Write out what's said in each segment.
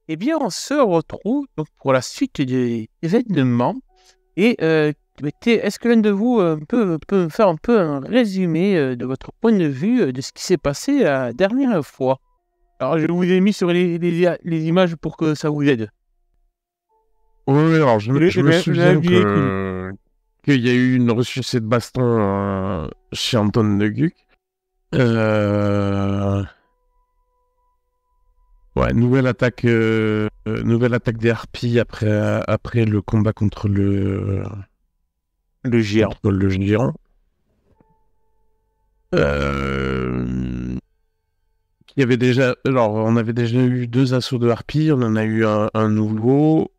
Eh bien, on se retrouve donc pour la suite des événements. Et est-ce que l'un de vous peut me faire un peu un résumé de votre point de vue de ce qui s'est passé la dernière fois? Alors, je vous ai mis sur les images pour que ça vous aide. Oui, alors je me souviens véhicule. qu'il y a eu une ressucée de baston chez Anton de Guc. Ouais, nouvelle attaque des harpies après le combat contre le géant. contre le géant. Il y avait déjà, alors on avait déjà eu 2 assauts de harpies, on en a eu un nouveau.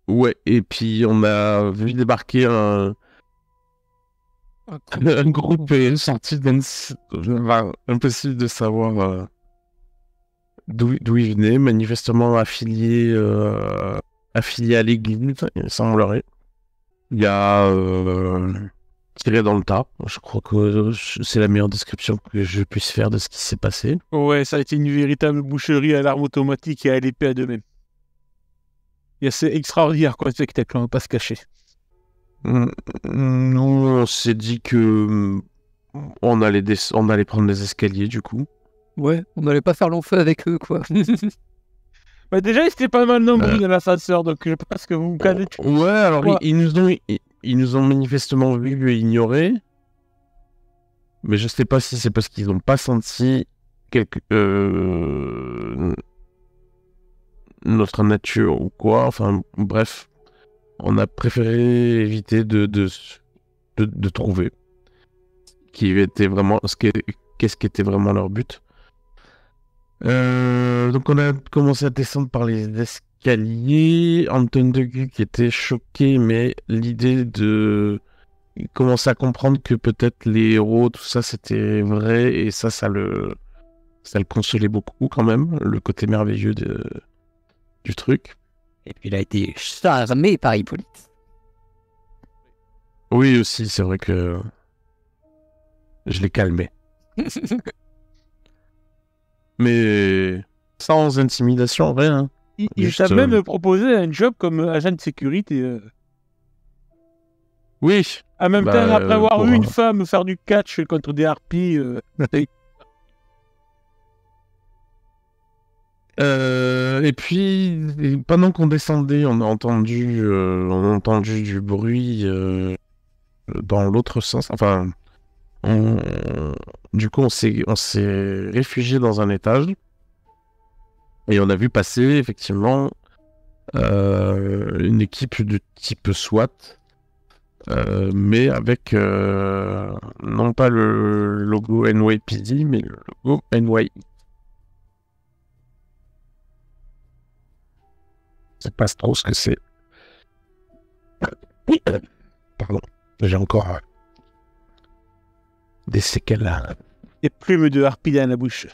Ouais, et puis on a vu débarquer un groupe sorti impossible de savoir d'où il venait, manifestement affilié à l'église, il semblerait. Il y a tiré dans le tas. Je crois que c'est la meilleure description que je puisse faire de ce qui s'est passé. Ouais, ça a été une véritable boucherie à l'arme automatique et à l'épée à deux mêmes. Et c'est extraordinaire quoi, ce spectacle, on ne va pas se cacher. Nous, on s'est dit que on allait prendre les escaliers, du coup. Ouais, on n'allait pas faire long feu avec eux, quoi. Bah déjà, ils étaient pas mal nombreux dans l'ascenseur, donc je pense que vous me connaissez. Ouais, alors ils nous ont manifestement vu et ignorés. Mais je sais pas si c'est parce qu'ils n'ont pas senti notre nature ou quoi. Enfin, bref. On a préféré éviter de trouver qu'est-ce qui était vraiment leur but. Donc on a commencé à descendre par les escaliers. Anton de Guc était choqué, mais l'idée il commençait à comprendre que peut-être les héros, tout ça, c'était vrai, et ça le consolait beaucoup quand même, le côté merveilleux du truc. Et puis il a été charmé par Hippolyte. Oui, aussi, c'est vrai que je l'ai calmé. Mais sans intimidation, rien. Il t'a même proposé un job comme agent de sécurité. Oui. En même temps, après avoir vu une femme faire du catch contre des harpies. Et puis, pendant qu'on descendait, on a entendu du bruit dans l'autre sens. Enfin, du coup, on s'est réfugié dans un étage et on a vu passer effectivement une équipe de type SWAT, mais avec non pas le logo NYPD, mais le logo NY. Je sais pas trop ce que c'est. Pardon, j'ai encore des séquelles là. Des plumes de harpie dans la bouche.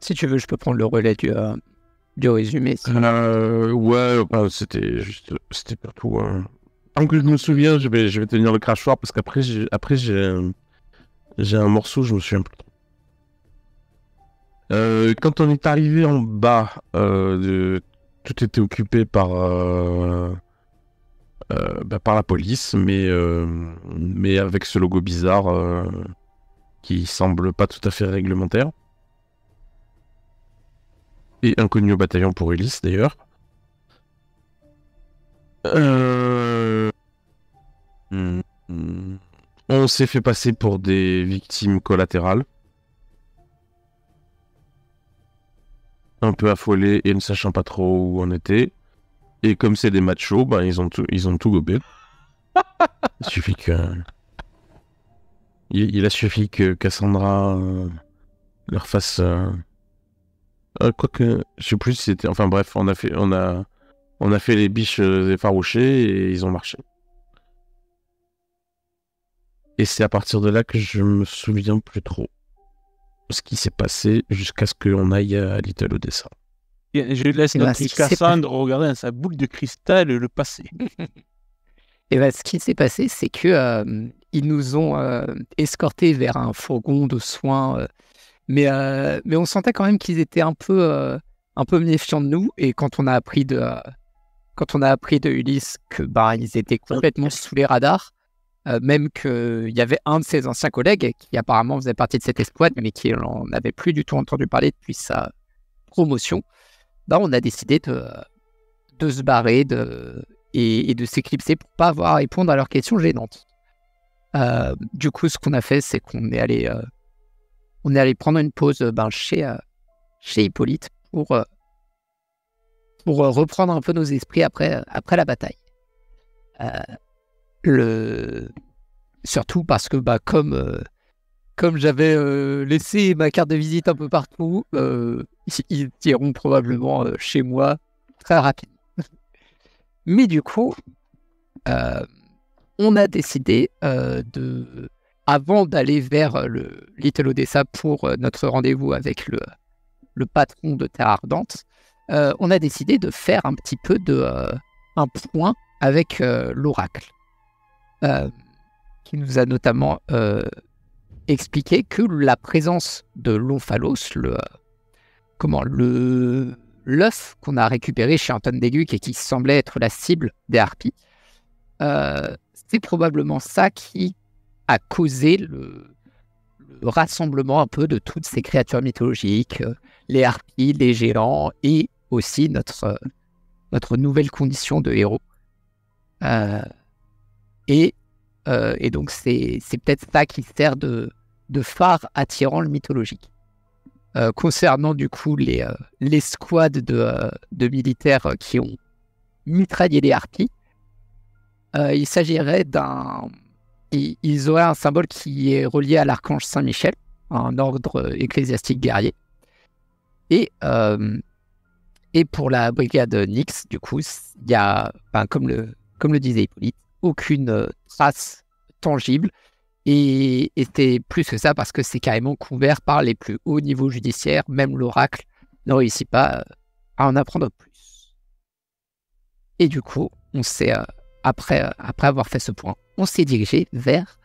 Si tu veux, je peux prendre le relais du résumé. Ouais, c'était pas tout. Tant que je me souviens, je vais tenir le crachoir parce qu'après j'ai un morceau, je me souviens plus. Quand on est arrivé en bas, tout était occupé par la police, mais avec ce logo bizarre qui semble pas tout à fait réglementaire. Et inconnu au bataillon pour Ulysse, d'ailleurs. On s'est fait passer pour des victimes collatérales. Un peu affolés et ne sachant pas trop où on était. Et comme c'est des machos, ils ont tout gobé. Il a suffi que Cassandra leur fasse... quoique, je sais plus si c'était... Enfin bref, on a fait les biches effarouchées et ils ont marché. Et c'est à partir de là que je me souviens plus trop ce qui s'est passé jusqu'à ce qu'on aille à Little Odessa. Je laisse notre Cassandre regarder dans sa boule de cristal le passé. Et ce qui s'est passé, c'est que ils nous ont escortés vers un fourgon de soins Mais on sentait quand même qu'ils étaient un peu méfiants de nous. Et quand on a appris de Ulysse que ils étaient complètement sous les radars, même qu'il y avait un de ses anciens collègues qui apparemment faisait partie de cette escouade, mais qui n'en avait plus du tout entendu parler depuis sa promotion, on a décidé de se barrer et de s'éclipser pour pas avoir à répondre à leurs questions gênantes. Du coup, ce qu'on a fait, c'est qu'on est allé prendre une pause chez Hippolyte pour reprendre un peu nos esprits après la bataille. Surtout parce que comme j'avais laissé ma carte de visite un peu partout, ils iront probablement chez moi très rapidement. Mais du coup, on a décidé avant d'aller vers le Little Odessa pour notre rendez-vous avec le patron de Terre Ardente, on a décidé de faire un petit peu un point avec l'oracle, qui nous a notamment expliqué que la présence de l'omphalos, l'œuf qu'on a récupéré chez Anton Deguc et qui semblait être la cible des harpies, c'est probablement ça qui a causé le rassemblement un peu de toutes ces créatures mythologiques, les harpies, les géants et aussi notre nouvelle condition de héros. Et donc c'est peut-être ça qui sert de phare attirant le mythologique. Concernant du coup les squads de militaires qui ont mitraillé les harpies, il s'agirait ils auraient un symbole qui est relié à l'archange Saint-Michel, un ordre ecclésiastique guerrier. Et pour la brigade Nyx, du coup, il y a, comme le disait Hippolyte, aucune trace tangible. Et c'est plus que ça parce que c'est carrément couvert par les plus hauts niveaux judiciaires. Même l'oracle ne réussit pas à en apprendre plus. Et du coup, on s'est, après avoir fait ce point, on s'est dirigé vers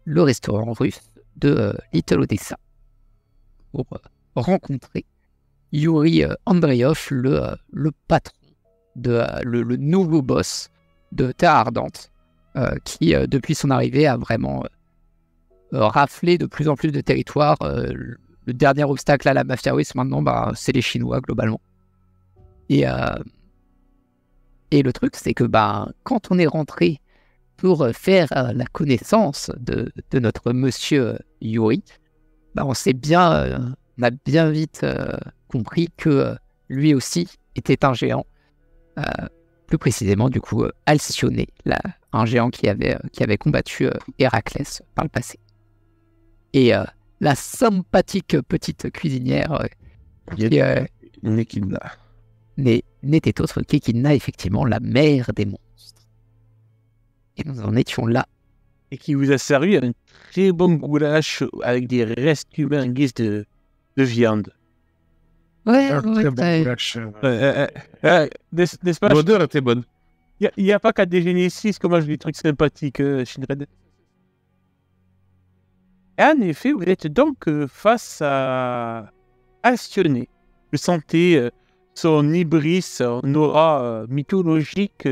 le restaurant russe de Little Odessa pour rencontrer Yuri Andreev, le patron, le nouveau boss de Terre Ardente, qui, depuis son arrivée, a vraiment raflé de plus en plus de territoires. Le dernier obstacle à la mafia russe, maintenant, c'est les Chinois, globalement. Et le truc, c'est que quand on est rentré pour faire la connaissance de notre monsieur Yuri, on a bien vite compris que lui aussi était un géant. Plus précisément, du coup, Alcyone, un géant qui avait combattu Héraclès par le passé. Et la sympathique petite cuisinière Nekina n'était autre qu'Ekina, effectivement, la mère des monstres. Et nous en étions là. Et qui vous a servi un très bon goulash avec des restes humains en guise de viande. Ouais, très bon goulash. N'est-ce pas? L'odeur était bonne. Il n'y a pas qu'à déjeuner ici, comment je dis des trucs sympathiques, Shinred. Et en effet, vous êtes donc face à Alcyone. Vous sentez son hybris, son aura mythologique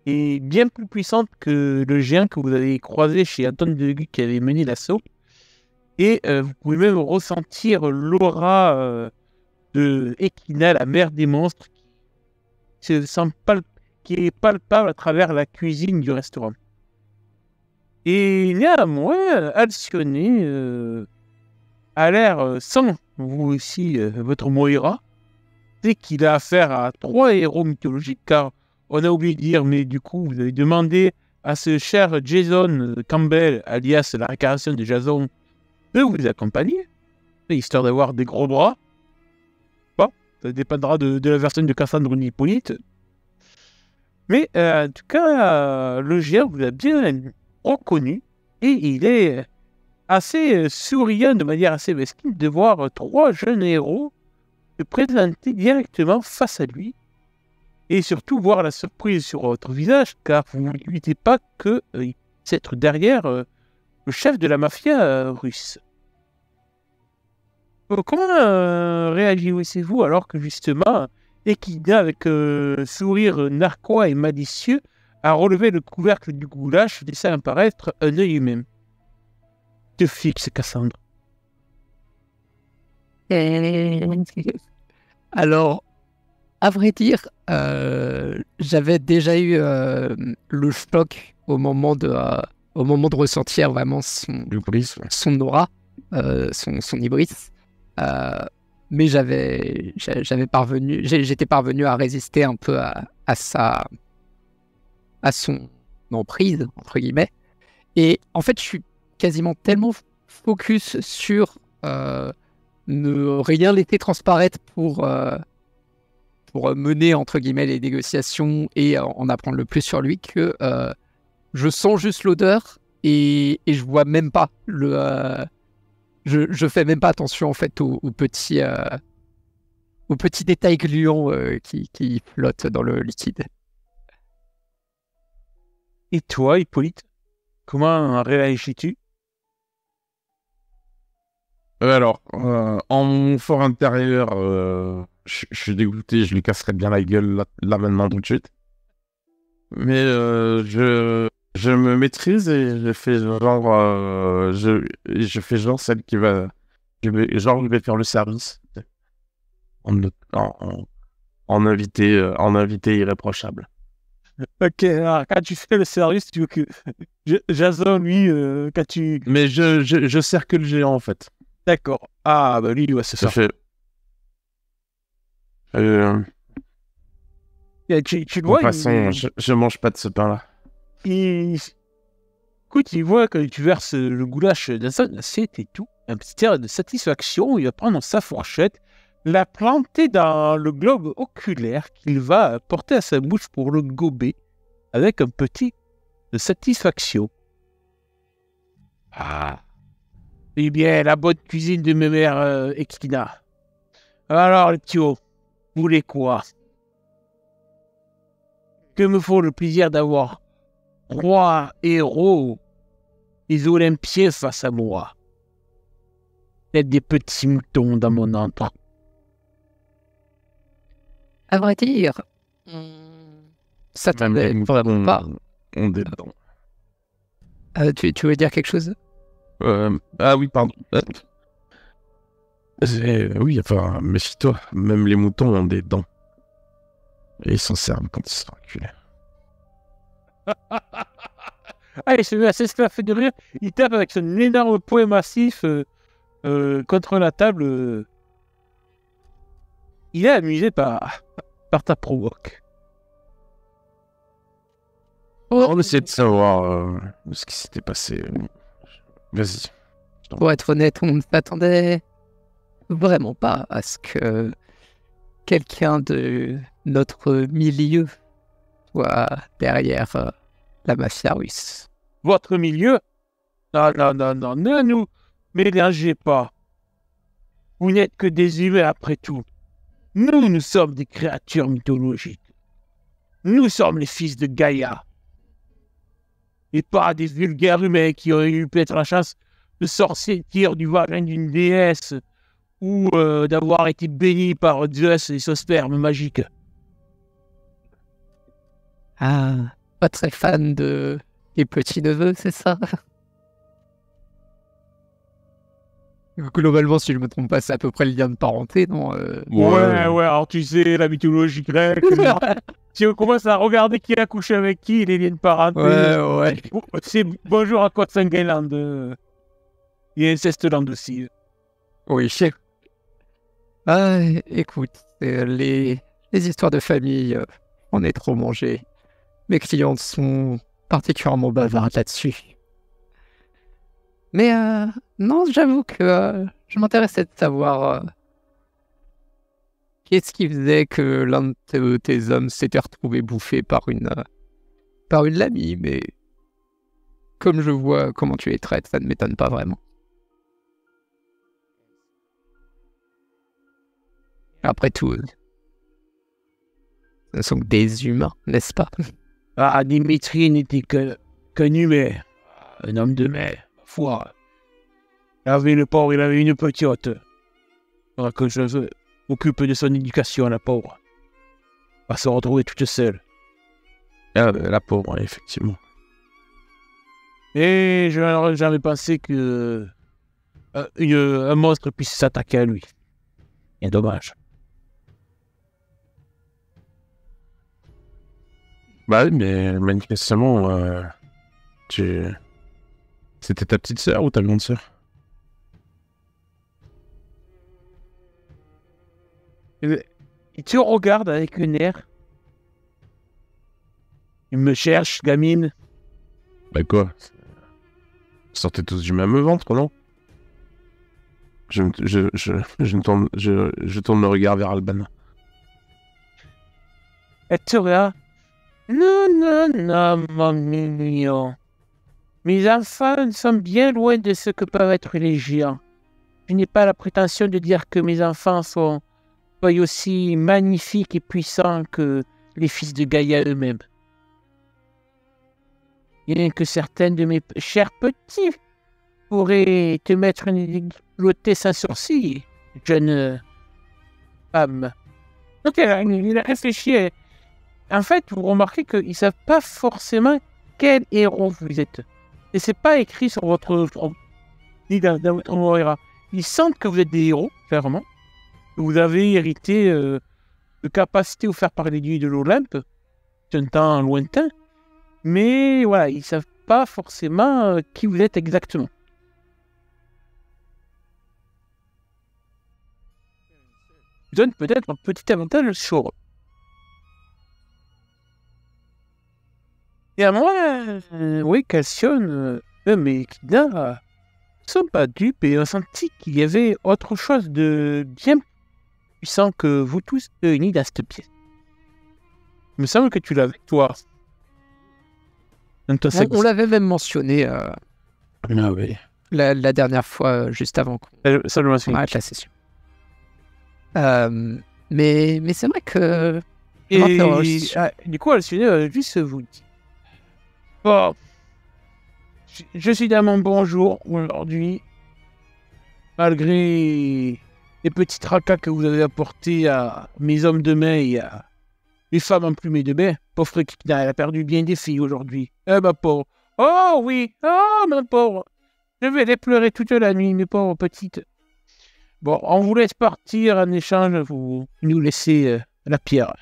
est bien plus puissante que le géant que vous avez croisé chez Anton Deguc qui avait mené l'assaut. Et vous pouvez même ressentir l'aura de Ekina, la mère des monstres, qui est palpable à travers la cuisine du restaurant. Et néanmoins, Alcyone a l'air, sans vous aussi, votre Moira, c'est qu'il a affaire à 3 héros mythologiques, car on a oublié de dire, mais du coup, vous avez demandé à ce cher Jason Campbell, alias la réincarnation de Jason, de vous accompagner, histoire d'avoir des gros bras. Bon, ça dépendra de la version de Cassandre Hippolyte. Mais en tout cas, le géant vous a bien reconnu et il est assez souriant de manière assez mesquine de voir 3 jeunes héros se présenter directement face à lui et surtout voir la surprise sur votre visage car vous ne doutez pas que il puisse être derrière le chef de la mafia russe. Comment réagissez-vous alors que justement, Ekida, avec sourire narquois et malicieux, a relevé le couvercle du goulash, laissant apparaître un œil humain? Te fixe, Cassandre. Alors, à vrai dire, j'avais déjà eu le choc au moment de ressentir vraiment son aura, son hybris. Mais j'étais parvenu à résister un peu à son emprise, entre guillemets. Et en fait, je suis quasiment tellement focus sur ne rien laisser transparaître pour mener, entre guillemets, les négociations et en apprendre le plus sur lui que je sens juste l'odeur et je vois même pas je fais même pas attention en fait aux petits détails gluants qui flottent dans le liquide. Et toi, Hippolyte, comment réagis-tu? Alors, en mon fort intérieur, je suis dégoûté, je lui casserais bien la gueule là maintenant tout de suite. Mais je me maîtrise et je fais genre, je fais genre celle qui va, je vais faire le service en invité irréprochable. Ok, alors, quand tu fais le service, tu veux que Jason, lui, quand tu... Mais je sers que le géant en fait. D'accord. Ah, bah lui, il va se Ça faire. fait. Tu De vois, toute façon, je mange pas de ce pain-là. Écoute, il voit que tu verses le goulash dans une assiette et tout. Un petit air de satisfaction. Il va prendre sa fourchette, la planter dans le globe oculaire qu'il va porter à sa bouche pour le gober avec un petit de satisfaction. Ah. Eh bien, la bonne cuisine de mes mères Ekina. Alors, les petits hauts, vous voulez quoi? Que me faut le plaisir d'avoir 3 héros, les Olympiens face à moi. Peut-être des petits moutons dans mon antre. À vrai dire, ça t'attendait vraiment pas. On est dedans. Tu veux dire quelque chose? Ah oui, pardon. Oui, enfin, méfie-toi. Même les moutons ont des dents. Et ils s'en servent quand ils sont reculés. Allez, celui-là, c'est ce qui l'a fait de rire. Il tape avec son énorme poing massif contre la table. Il est amusé par ta provoque. On essaie de savoir ce qui s'était passé. Vas-y. Pour être honnête, on ne s'attendait vraiment pas à ce que quelqu'un de notre milieu soit derrière la mafia russe. Votre milieu? Non, ne nous mélangez pas. Vous n'êtes que des humains après tout. Nous sommes des créatures mythologiques. Nous sommes les fils de Gaïa. Et pas des vulgaires humains qui ont eu peut-être la chance de sortir du vagin d'une déesse ou d'avoir été bénis par Zeus et son sperme magique. Ah, pas très fan des petits-neveux, c'est ça? Globalement, si je me trompe pas, c'est à peu près le lien de parenté, non? Ouais, alors tu sais, la mythologie grecque. Si on commence à regarder qui a couché avec qui, les liens de parenté. Ouais. C'est bonjour à Quatsangaland. Et Incestoland aussi. Oui, ah, écoute, les histoires de famille, on est trop mangé. Mes clientes sont particulièrement bavardes là-dessus. Mais non, j'avoue que je m'intéressais de savoir qu'est-ce qui faisait que l'un de tes hommes s'était retrouvé bouffé par une lamie, mais comme je vois comment tu les traites, ça ne m'étonne pas vraiment. Après tout, ce ne sont que des humains, n'est-ce pas? Ah, Dimitri n'était qu'un humain, un homme de mer, foi. Il avait le pauvre, il avait une petite. Faudra que je m'occupe de son éducation, la pauvre. Elle va se retrouver toute seule. Ah, la pauvre, effectivement. Et je n'aurais jamais pensé que un monstre puisse s'attaquer à lui. C'est dommage. Bah oui, mais manifestement, c'était ta petite sœur ou ta grande sœur? Il te regarde avec un air. Il me cherche, gamine. Bah quoi? Vous sortez tous du même ventre, non? Je tourne le regard vers Albana. Elle te regarde. Non, non, non, mon mignon. Mes enfants sont bien loin de ce que peuvent être les géants. Je n'ai pas la prétention de dire que mes enfants soient aussi magnifiques et puissants que les fils de Gaïa eux-mêmes. Bien que certains de mes chers petits pourraient te mettre une glottée sans sourcil, jeune femme. Donc il a réfléchi. En fait, vous remarquez qu'ils ne savent pas forcément quel héros vous êtes. Et c'est pas écrit sur votre front, ni dans votre Moira. Ils sentent que vous êtes des héros, clairement. Vous avez hérité de capacités offertes par les dieux de l'Olympe, d'un temps lointain. Mais voilà, ils ne savent pas forcément qui vous êtes exactement. Ils donnent peut-être un petit avantage sur eux. Et à moi, oui, Calcium, mais Kida ne sont pas dupes et ont senti qu'il y avait autre chose de bien puissant que vous tous réunis dans cette pièce. Il me semble que tu l'avais, toi. On l'avait même mentionné Ah oui. la dernière fois, juste avant qu'on arrête la session. Mais c'est vrai que... du coup, Alcine, juste vous dit. Bon, je suis dans mon bon jour aujourd'hui, malgré les petits tracas que vous avez apportés à mes hommes de main et à les femmes emplumées de bain. Pauvre Kikna, elle a perdu bien des filles aujourd'hui. Ma pauvre. Oh oui, oh ma pauvre. Je vais les pleurer toute la nuit, mes pauvres petites. Bon, on vous laisse partir en échange, vous nous laissez la pierre.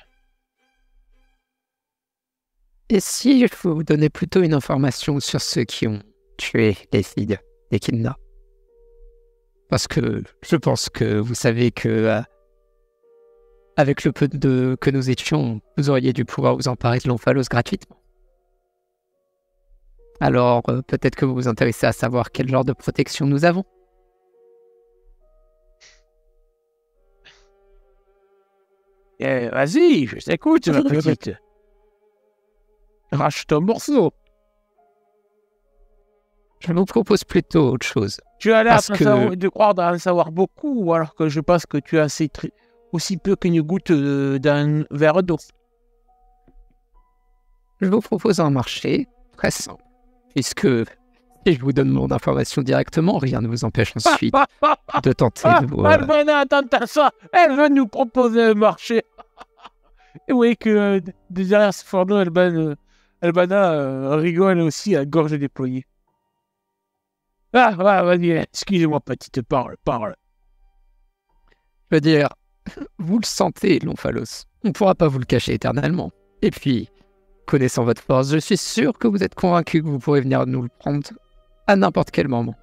Et si je vous donnais plutôt une information sur ceux qui ont tué les filles d'Echidna? Parce que je pense que vous savez que avec le peu que nous étions, vous auriez dû pouvoir vous emparer de l'Omphalos gratuitement. Alors peut-être que vous vous intéressez à savoir quel genre de protection nous avons. Vas-y, je t'écoute, ma petite. Rachète un morceau. Je vous propose plutôt autre chose. Tu as l'air de croire d'en savoir beaucoup, alors que je pense que tu as aussi peu qu'une goutte d'un verre d'eau. Je vous propose un marché très simple, puisque si je vous donne mon information directement, rien ne vous empêche ensuite de tenter de vous... Albana, attends ça, elle veut nous proposer un marché. Et oui, que derrière ce fourneau, Albana rigole aussi à gorge déployée. Vas-y, excusez-moi, petite, parle. Je veux dire, vous le sentez, l'Omphalos. On ne pourra pas vous le cacher éternellement. Et puis, connaissant votre force, je suis sûr que vous êtes convaincu que vous pourrez venir nous le prendre à n'importe quel moment.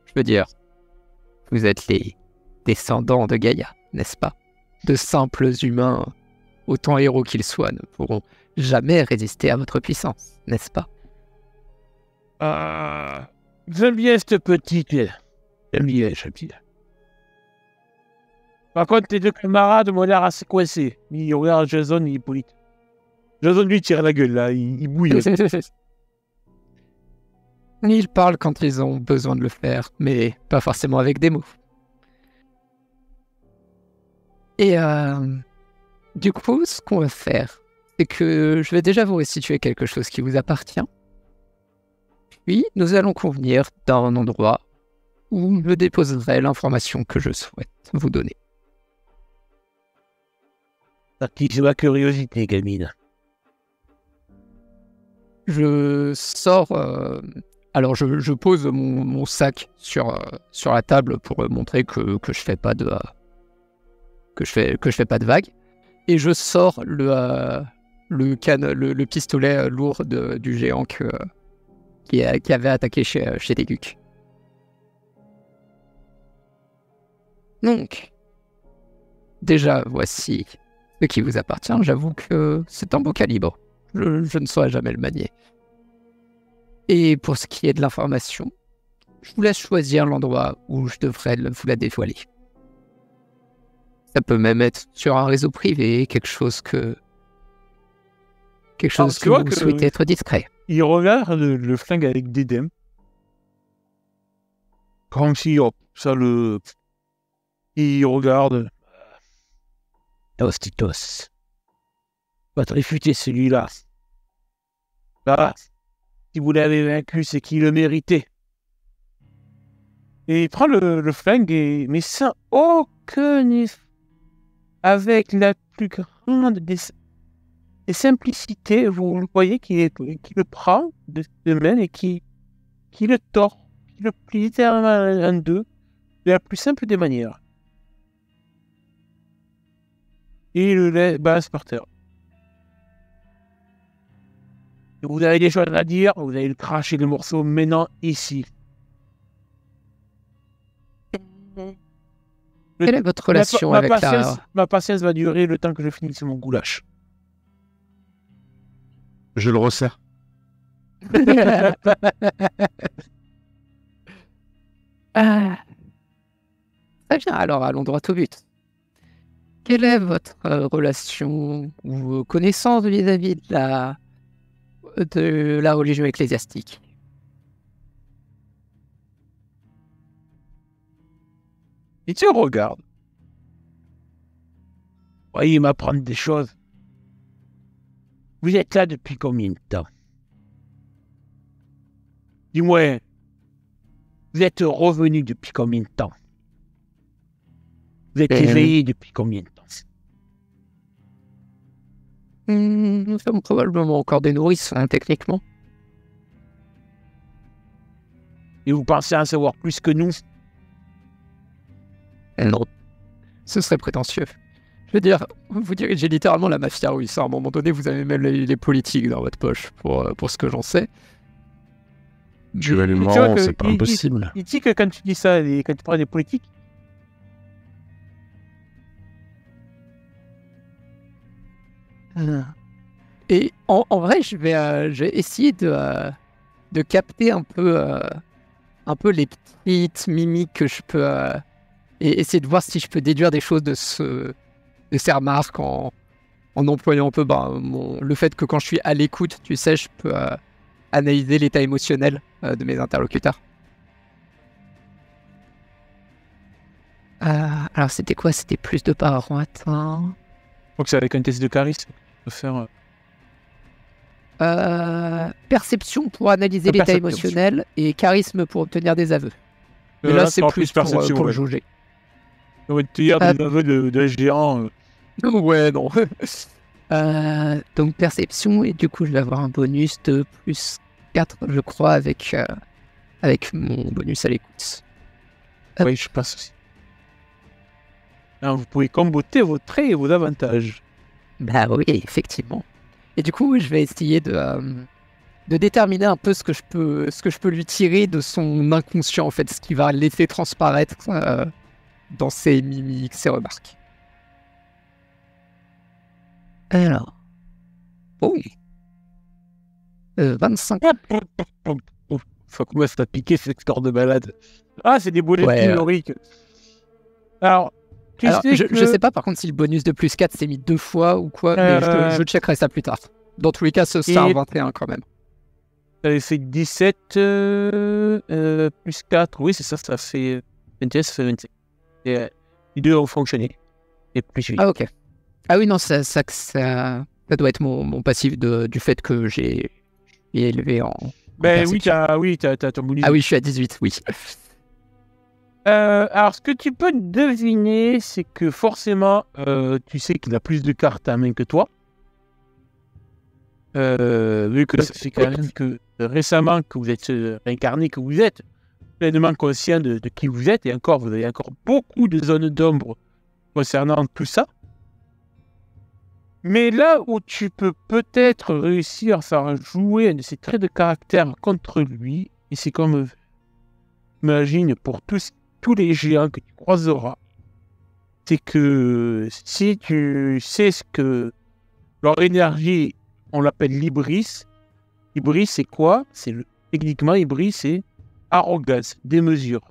Je veux dire, vous êtes les descendants de Gaïa, n'est-ce pas? De simples humains, autant héros qu'ils soient, ne pourront jamais résister à votre puissance, n'est-ce pas? J'aime bien cette petite. J'aime bien. Par contre, tes deux camarades m'ont l'air assez coincés. Ils regardent Jason et Hippolyte. Jason lui tire la gueule, là. Il bouille. Ils parlent quand ils ont besoin de le faire, mais pas forcément avec des mots. Et du coup, ce qu'on va faire, c'est que je vais déjà vous restituer quelque chose qui vous appartient. Puis, nous allons convenir d'un endroit où je déposerai l'information que je souhaite vous donner. T'actives ma curiosité, gamine. Je sors. Alors, je pose mon sac sur la table pour montrer que je fais pas de que je fais pas de vagues, et je sors le pistolet lourd du géant qui avait attaqué chez Deguk. Donc, déjà, voici ce qui vous appartient. J'avoue que c'est un beau calibre. Je ne saurais jamais le manier. Et pour ce qui est de l'information, je vous laisse choisir l'endroit où je devrais vous la dévoiler. Ça peut même être sur un réseau privé, quelque chose que vous souhaitez être discret. Il regarde le flingue avec dédain. Comme si, ça le... Il regarde. Tostitos. Va te réfuter celui-là. Bah, si vous l'avez vaincu, c'est qu'il le méritait. Et il prend le flingue, mais sans aucun effort. Avec la plus grande des simplicités, vous le voyez qu'il le prend de main et qui le tord, qui le plie littéralement en deux, de la plus simple des manières. Et il le balance par terre. Et vous avez des choses à dire, vous allez le cracher le morceau maintenant ici. Quelle est votre relation avec ma patience va durer le temps que je finisse mon goulash. Je le resserre. Très bien, alors allons droit au but. Quelle est votre relation ou connaissance vis-à-vis de la religion ecclésiastique? Et tu regardes. Voyez m'apprendre des choses. Vous êtes là depuis combien de temps? Dis-moi, vous êtes revenu depuis combien de temps? Vous êtes éveillé depuis combien de temps? Nous sommes probablement encore des nourrissons, techniquement. Et vous pensez en savoir plus que nous? Non, ce serait prétentieux. Je veux dire, vous dirigez littéralement la mafia russe. À un moment donné, vous avez même les politiques dans votre poche, pour ce que j'en sais. Duellement, c'est pas impossible. Il dit que quand tu dis ça, quand tu parles des politiques, et en vrai, je vais essayer de capter un peu les petites mimiques que je peux... et essayer de voir si je peux déduire des choses de ces remarques en employant un peu le fait que quand je suis à l'écoute, tu sais, je peux analyser l'état émotionnel de mes interlocuteurs. Alors c'était quoi? C'était plus de parents, attends... Donc c'est avec un test de charisme qu'on peut faire... perception pour analyser l'état émotionnel et charisme pour obtenir des aveux. Mais là c'est plus pour le juger. On va te dire des aveux de géant. Ouais, non. Donc perception, et du coup je vais avoir un bonus de plus 4, je crois, avec mon bonus à l'écoute. Oui, je passe aussi. Alors, vous pouvez comboter vos traits et vos avantages. Bah oui, effectivement. Et du coup, je vais essayer de déterminer un peu ce que je peux lui tirer de son inconscient, en fait, ce qui va laisser transparaître dans ses mimiques, ses remarques. Alors. Oh. 25. Faut que moi, ça t'a piqué ce score de balade. Ah, c'est des boulets théoriques. Alors, je sais pas par contre si le bonus de plus 4 s'est mis 2 fois ou quoi, mais je checkerai ça plus tard. Dans tous les cas, ce sera un 21 quand même. Ça avait fait 17 plus 4, oui, c'est ça, ça fait 21, ça fait 25. Et, les deux ont fonctionné. Et plus 8. Ah, ok. Ah oui, non, ça doit être mon passif du fait que j'ai élevé en. Ben oui, t'as ton bonus. Ah oui, je suis à 18, oui. Alors, ce que tu peux deviner, c'est que forcément, tu sais qu'il a plus de cartes à main que toi. Vu que ça fait quand même que récemment que vous êtes réincarné, que vous êtes pleinement conscient de qui vous êtes, et encore, vous avez encore beaucoup de zones d'ombre concernant tout ça. Mais là où tu peux peut-être réussir à faire jouer un de ses traits de caractère contre lui, et c'est comme, imagine, pour tous les géants que tu croiseras, c'est que si tu sais ce que leur énergie, on l'appelle l'hybris. Hybris, c'est quoi? Techniquement, hybris, c'est arrogance, démesure.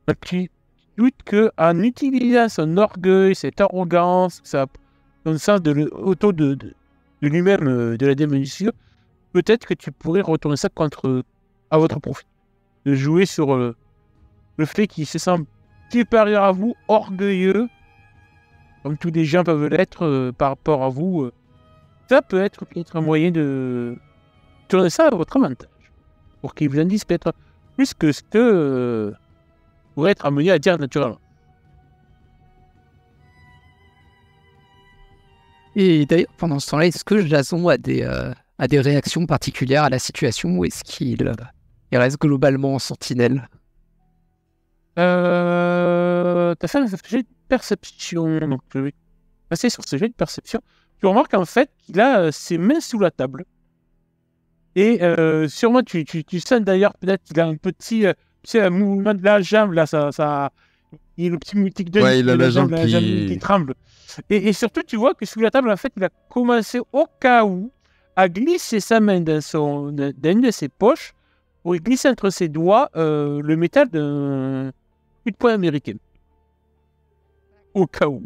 Donc, tu doutes qu'en utilisant son orgueil, cette arrogance, son sens de lui-même, de la démesure, peut-être que tu pourrais retourner ça à votre profit. De jouer sur le fait qu'il se sent supérieur à vous, orgueilleux, comme tous les gens peuvent l'être par rapport à vous. Ça peut être un moyen de tourner ça à votre avantage, pour qu'il vous en dise peut-être plus que ce que pourrait être amené à dire naturellement. Et d'ailleurs, pendant ce temps-là, est-ce que Jason a des réactions particulières à la situation, ou est-ce qu'il reste globalement en sentinelle? T'as fait un jet de perception, donc je vais passer sur ce jet de perception. Tu remarques en fait qu'il a ses mains sous la table. Et sûrement, tu sens d'ailleurs peut-être qu'il a un petit un mouvement de la jambe, là, il a le petit mutique de il a la jambe qui tremble. Et surtout, tu vois que sous la table, en fait, il a commencé au cas où à glisser sa main dans une de ses poches pour y glisser entre ses doigts le métal d'un coup de poing américain. Au cas où.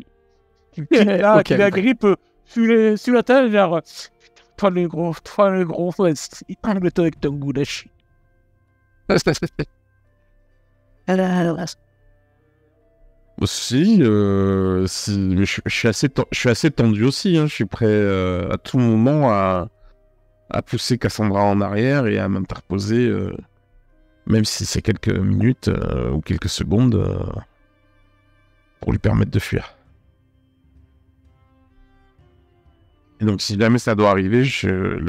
Qui la grippe sous la table, genre, toi le gros, il tremble-toi avec ton goût lâché. Aussi, mais je suis assez tendu aussi. Hein. Je suis prêt à tout moment à pousser Cassandra en arrière et à m'interposer, même si c'est quelques minutes ou quelques secondes, pour lui permettre de fuir. Et donc, si jamais ça doit arriver,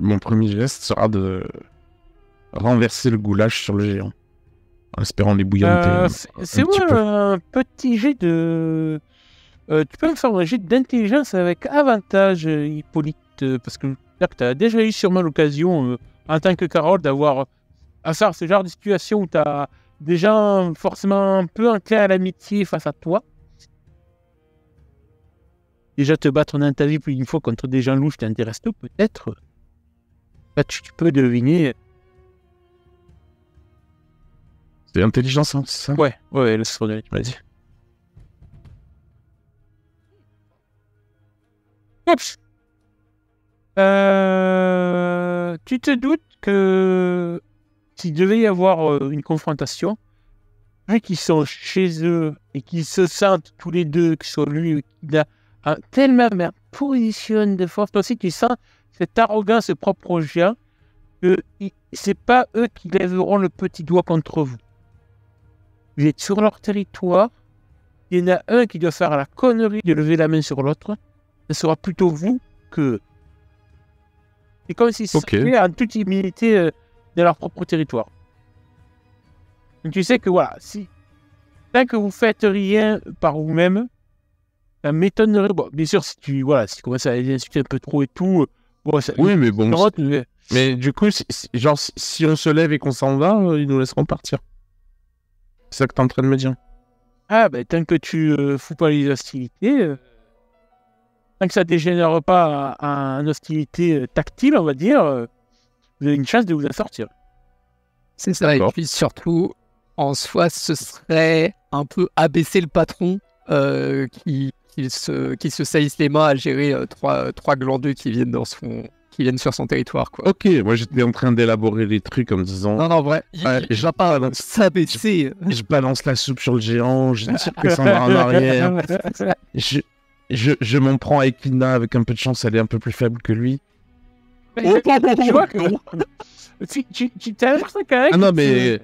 mon premier geste sera de renverser le goulash sur le géant, en espérant les bouillonter. C'est moi un petit jet de... tu peux me faire un jet d'intelligence avec avantage, Hippolyte, parce que tu as déjà eu sûrement l'occasion, en tant que Carole, d'avoir à ça, ce genre de situation où tu as des gens forcément un peu enclins à l'amitié face à toi. Déjà te battre dans ta vie plus d'une fois contre des gens louches t'intéresse tout, peut-être. Là, tu peux deviner. C'est intelligence, hein, c'est ça? Ouais, laisse redonner, tu m'as dit. Oups. Tu te doutes que s'il devait y avoir une confrontation, vu qu'ils sont chez eux et qu'ils se sentent tous les deux, que ce soit lui qu'il a tellement position de force, toi aussi tu sens cette arrogance propre aux géants, que c'est pas eux qui lèveront le petit doigt contre vous. Vous êtes sur leur territoire, il y en a un qui doit faire la connerie de lever la main sur l'autre, ce sera plutôt vous que... C'est comme s'ils seraient en toute humilité dans leur propre territoire. Donc tu sais que voilà, tant que vous faites rien par vous-même, ça m'étonnerait. Bon, bien sûr, si tu commences à les insulter un peu trop et tout, oui, mais bon. Mais du coup, si on se lève et qu'on s'en va, ils nous laisseront partir. C'est ça que t'es en train de me dire. Ah, ben, tant que tu fous pas les hostilités, tant que ça dégénère pas en hostilité tactile, on va dire, vous avez une chance de vous en sortir. C'est ça, et puis surtout, en soi, ce serait un peu abaisser le patron qui se saillisse les mains à gérer trois glandeux qui viennent sur son territoire, quoi. Ok, moi j'étais en train d'élaborer les trucs en me disant... Non, vrai, je vais pas s'abaisser. Je balance la soupe sur le géant, je tire Cassandra en arrière. Je m'en prends à Equina, avec un peu de chance, elle est un peu plus faible que lui. Tu vois que... tu t'as l'impression quand même... Ah non, mais...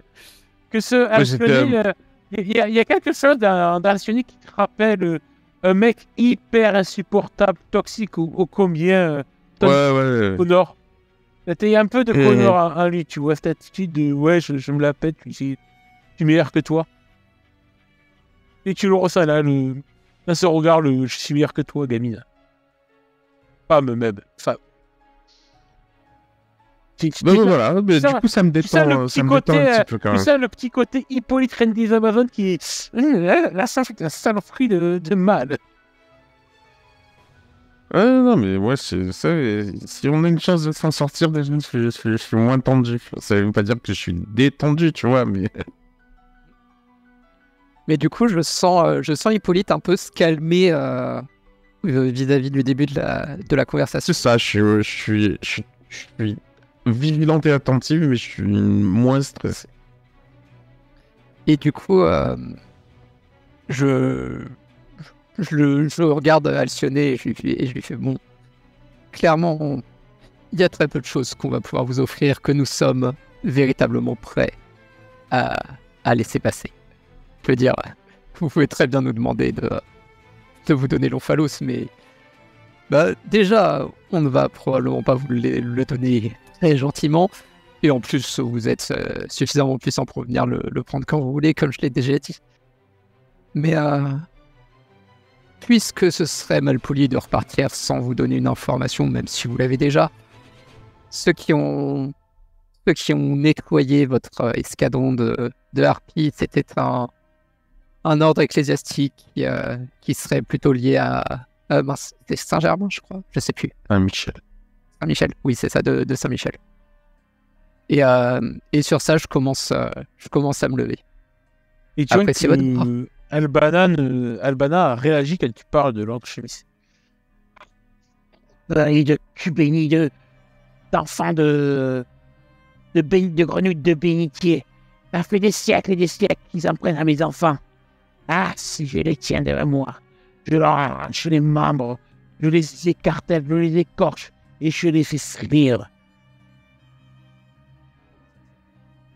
que ce Alcyone, il y a quelque chose dans Alcyone qui te rappelle un mec hyper insupportable, toxique au combien Connor. Il y a un peu de Connor en lui, tu vois, cette attitude de ouais, je me la pète, je suis meilleur que toi. Et tu le ressens là, dans ce regard, je suis meilleur que toi, gamine. Femme même, femme. Voilà, mais du coup ça me détend un petit peu quand même. Tu sens le petit côté Hippolyte Reine des Amazones qui est la saloperie de mal. Non mais ouais, c'est ça. Si on a une chance de s'en sortir, déjà, je suis moins tendu. Ça veut pas dire que je suis détendu, tu vois, mais... Mais du coup, je sens Hippolyte un peu se calmer vis-à-vis du début de la conversation. C'est ça, je suis vigilante et attentive, mais je suis moins stressé. Et du coup, je regarde Alcyone et je lui fais bon, clairement, il y a très peu de choses qu'on va pouvoir vous offrir que nous sommes véritablement prêts à laisser passer. Je veux dire, vous pouvez très bien nous demander de vous donner l'omphalos, mais déjà, on ne va probablement pas vous le donner très gentiment. Et en plus, vous êtes suffisamment puissant pour venir le prendre quand vous voulez, comme je l'ai déjà dit. Mais puisque ce serait mal poli de repartir sans vous donner une information, même si vous l'avez déjà, ceux qui ont nettoyé votre escadron de harpies, c'était un ordre ecclésiastique qui serait plutôt lié à c'était Saint-Germain, je crois, je sais plus. Saint-Michel. Saint-Michel, oui, c'est ça, de Saint-Michel. Et sur ça, je commence à me lever. Et tu vois que Albana a réagi quand tu parles de l'ordre chimiste. Et de cul béni d'enfants de grenouilles de bénitier. Ça fait des siècles et des siècles qu'ils en prennent à mes enfants. Ah, si je les tiens devant moi, je leur arrache les membres, je les écartèle, je les écorche et je les fais salir.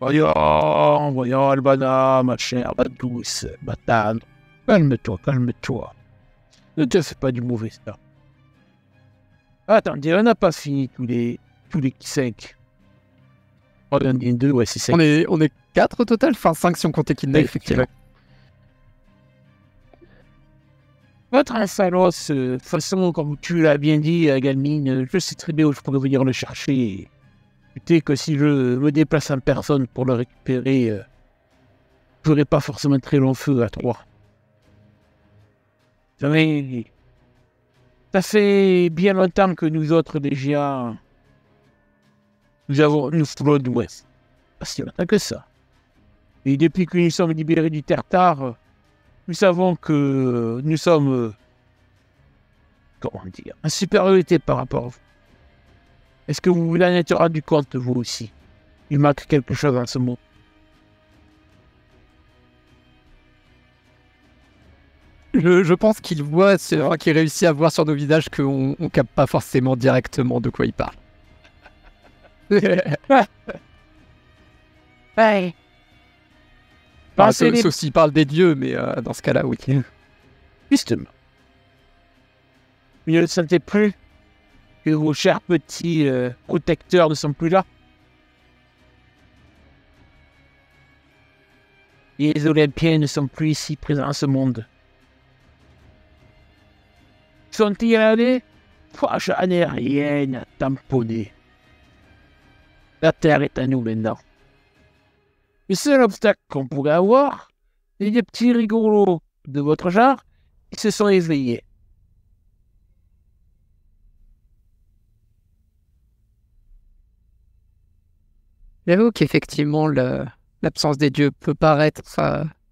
Voyons, Albana, ma chère, ma douce, ma tendre. Calme-toi. Ne te fais pas du mauvais ça. Attendez, on n'a pas fini tous les 5. On est 2, ouais, c'est 5. On est 4 au total, enfin 5 si on comptait Kidney, effectivement. Votre infalos, de toute façon, comme tu l'as bien dit, Galmine, je sais très bien où je pourrais venir le chercher. Écoutez que si je me déplace en personne pour le récupérer, je n'aurai pas forcément très long feu à 3. Vous savez, ça fait bien longtemps que nous autres, les géants, nous foulons de l'ouest. Pas si longtemps que ça. Et depuis que nous sommes libérés du Tartare, nous savons que nous sommes, comment dire, en supériorité par rapport à vous. Est-ce que vous vous en êtes rendu compte, vous aussi? Il manque quelque chose en ce mot. Je pense qu'il réussit à voir sur nos visages qu'on ne capte pas forcément directement de quoi il parle. Ouais. Sauf s'il parle des dieux, mais dans ce cas-là, oui. Justement. Vous ne le sentez plus que vos chers petits protecteurs ne sont plus là? Et les Olympiens ne sont plus ici présents dans ce monde. Sont-ils allés? J'en ai rien à tamponner. La terre est à nous maintenant. Le seul obstacle qu'on pourrait avoir, c'est des petits rigolos de votre genre qui se sont éveillés. J'avoue qu'effectivement, l'absence des dieux peut paraître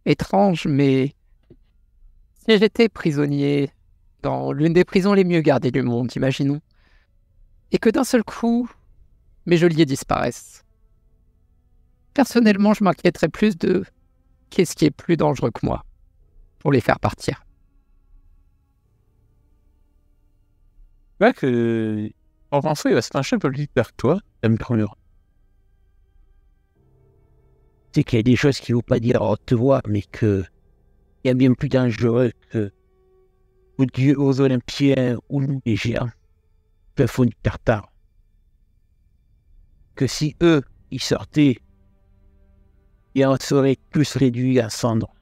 étrange, mais si j'étais prisonnier dans l'une des prisons les mieux gardées du monde, imaginons, et que d'un seul coup, mes geôliers disparaissent, personnellement, je m'inquiéterais plus de qu'est-ce qui est plus dangereux que moi pour les faire partir. Ouais, que François, il va se pencher un peu plus vers toi, la première. C'est qu'il y a des choses qu'il ne faut pas dire à haute voix, mais qu'il y a bien plus dangereux que aux dieux, aux Olympiens ou nous, les géants, peuvent fond du tartare. Que si eux, ils sortaient, et on serait tous réduits à cendres.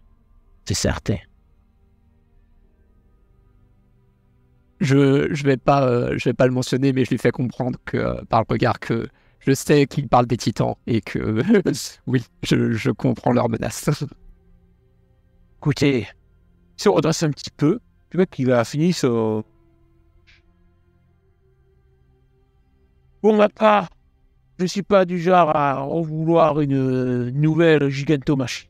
C'est certain. Je vais pas le mentionner, mais je lui fais comprendre que par le regard que je sais qu'il parle des titans et que oui, je comprends leurs menaces. Écoutez, si on redresse un petit peu, tu vois qu'il a fini son... Pour ma part, je ne suis pas du genre à en vouloir une nouvelle gigantomachie.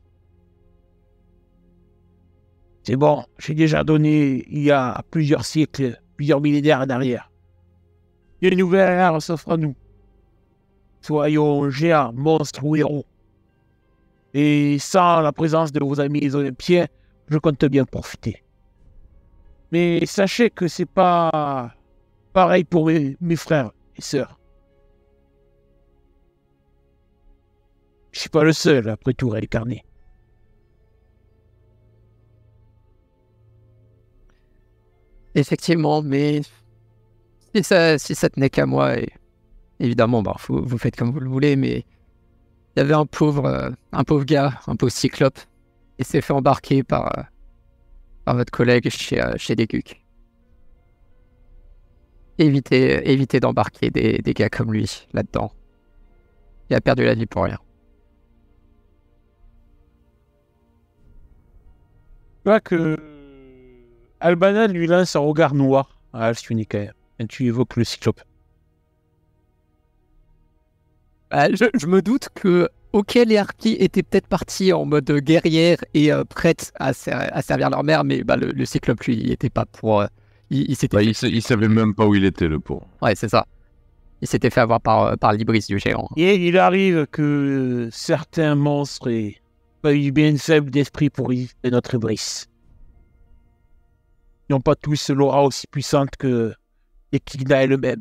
C'est bon, j'ai déjà donné il y a plusieurs siècles, plusieurs millénaires en arrière. Une nouvelle ère s'offre à nous. Soyons géants, monstres ou héros. Et sans la présence de vos amis les Olympiens, je compte bien profiter. Mais sachez que c'est pas pareil pour mes frères et sœurs. Je suis pas le seul, après tout, réincarné. Effectivement, mais si ça tenait qu'à moi, et évidemment, bah, vous faites comme vous le voulez, mais il y avait un pauvre gars, un pauvre cyclope, il s'est fait embarquer par votre collègue chez Deguc. Évitez d'embarquer des gars comme lui là-dedans. Il a perdu la vie pour rien. Tu vois que Albana lui lance un regard noir à Alcyonika quand tu évoques le cyclope. Je me doute que les harpies étaient peut-être partis en mode guerrière et prêtes à servir leur mère, mais bah, le cyclope, lui, il était pas pour... il s'était il savait même pas où il était, le pauvre. Ouais, c'est ça. Il s'était fait avoir par l'hybris du géant. Et il arrive que certains monstres aient pas eu bien faible d'esprit pour éviter notre hybris. Ils n'ont pas tous l'aura aussi puissante que Ekina elle-même.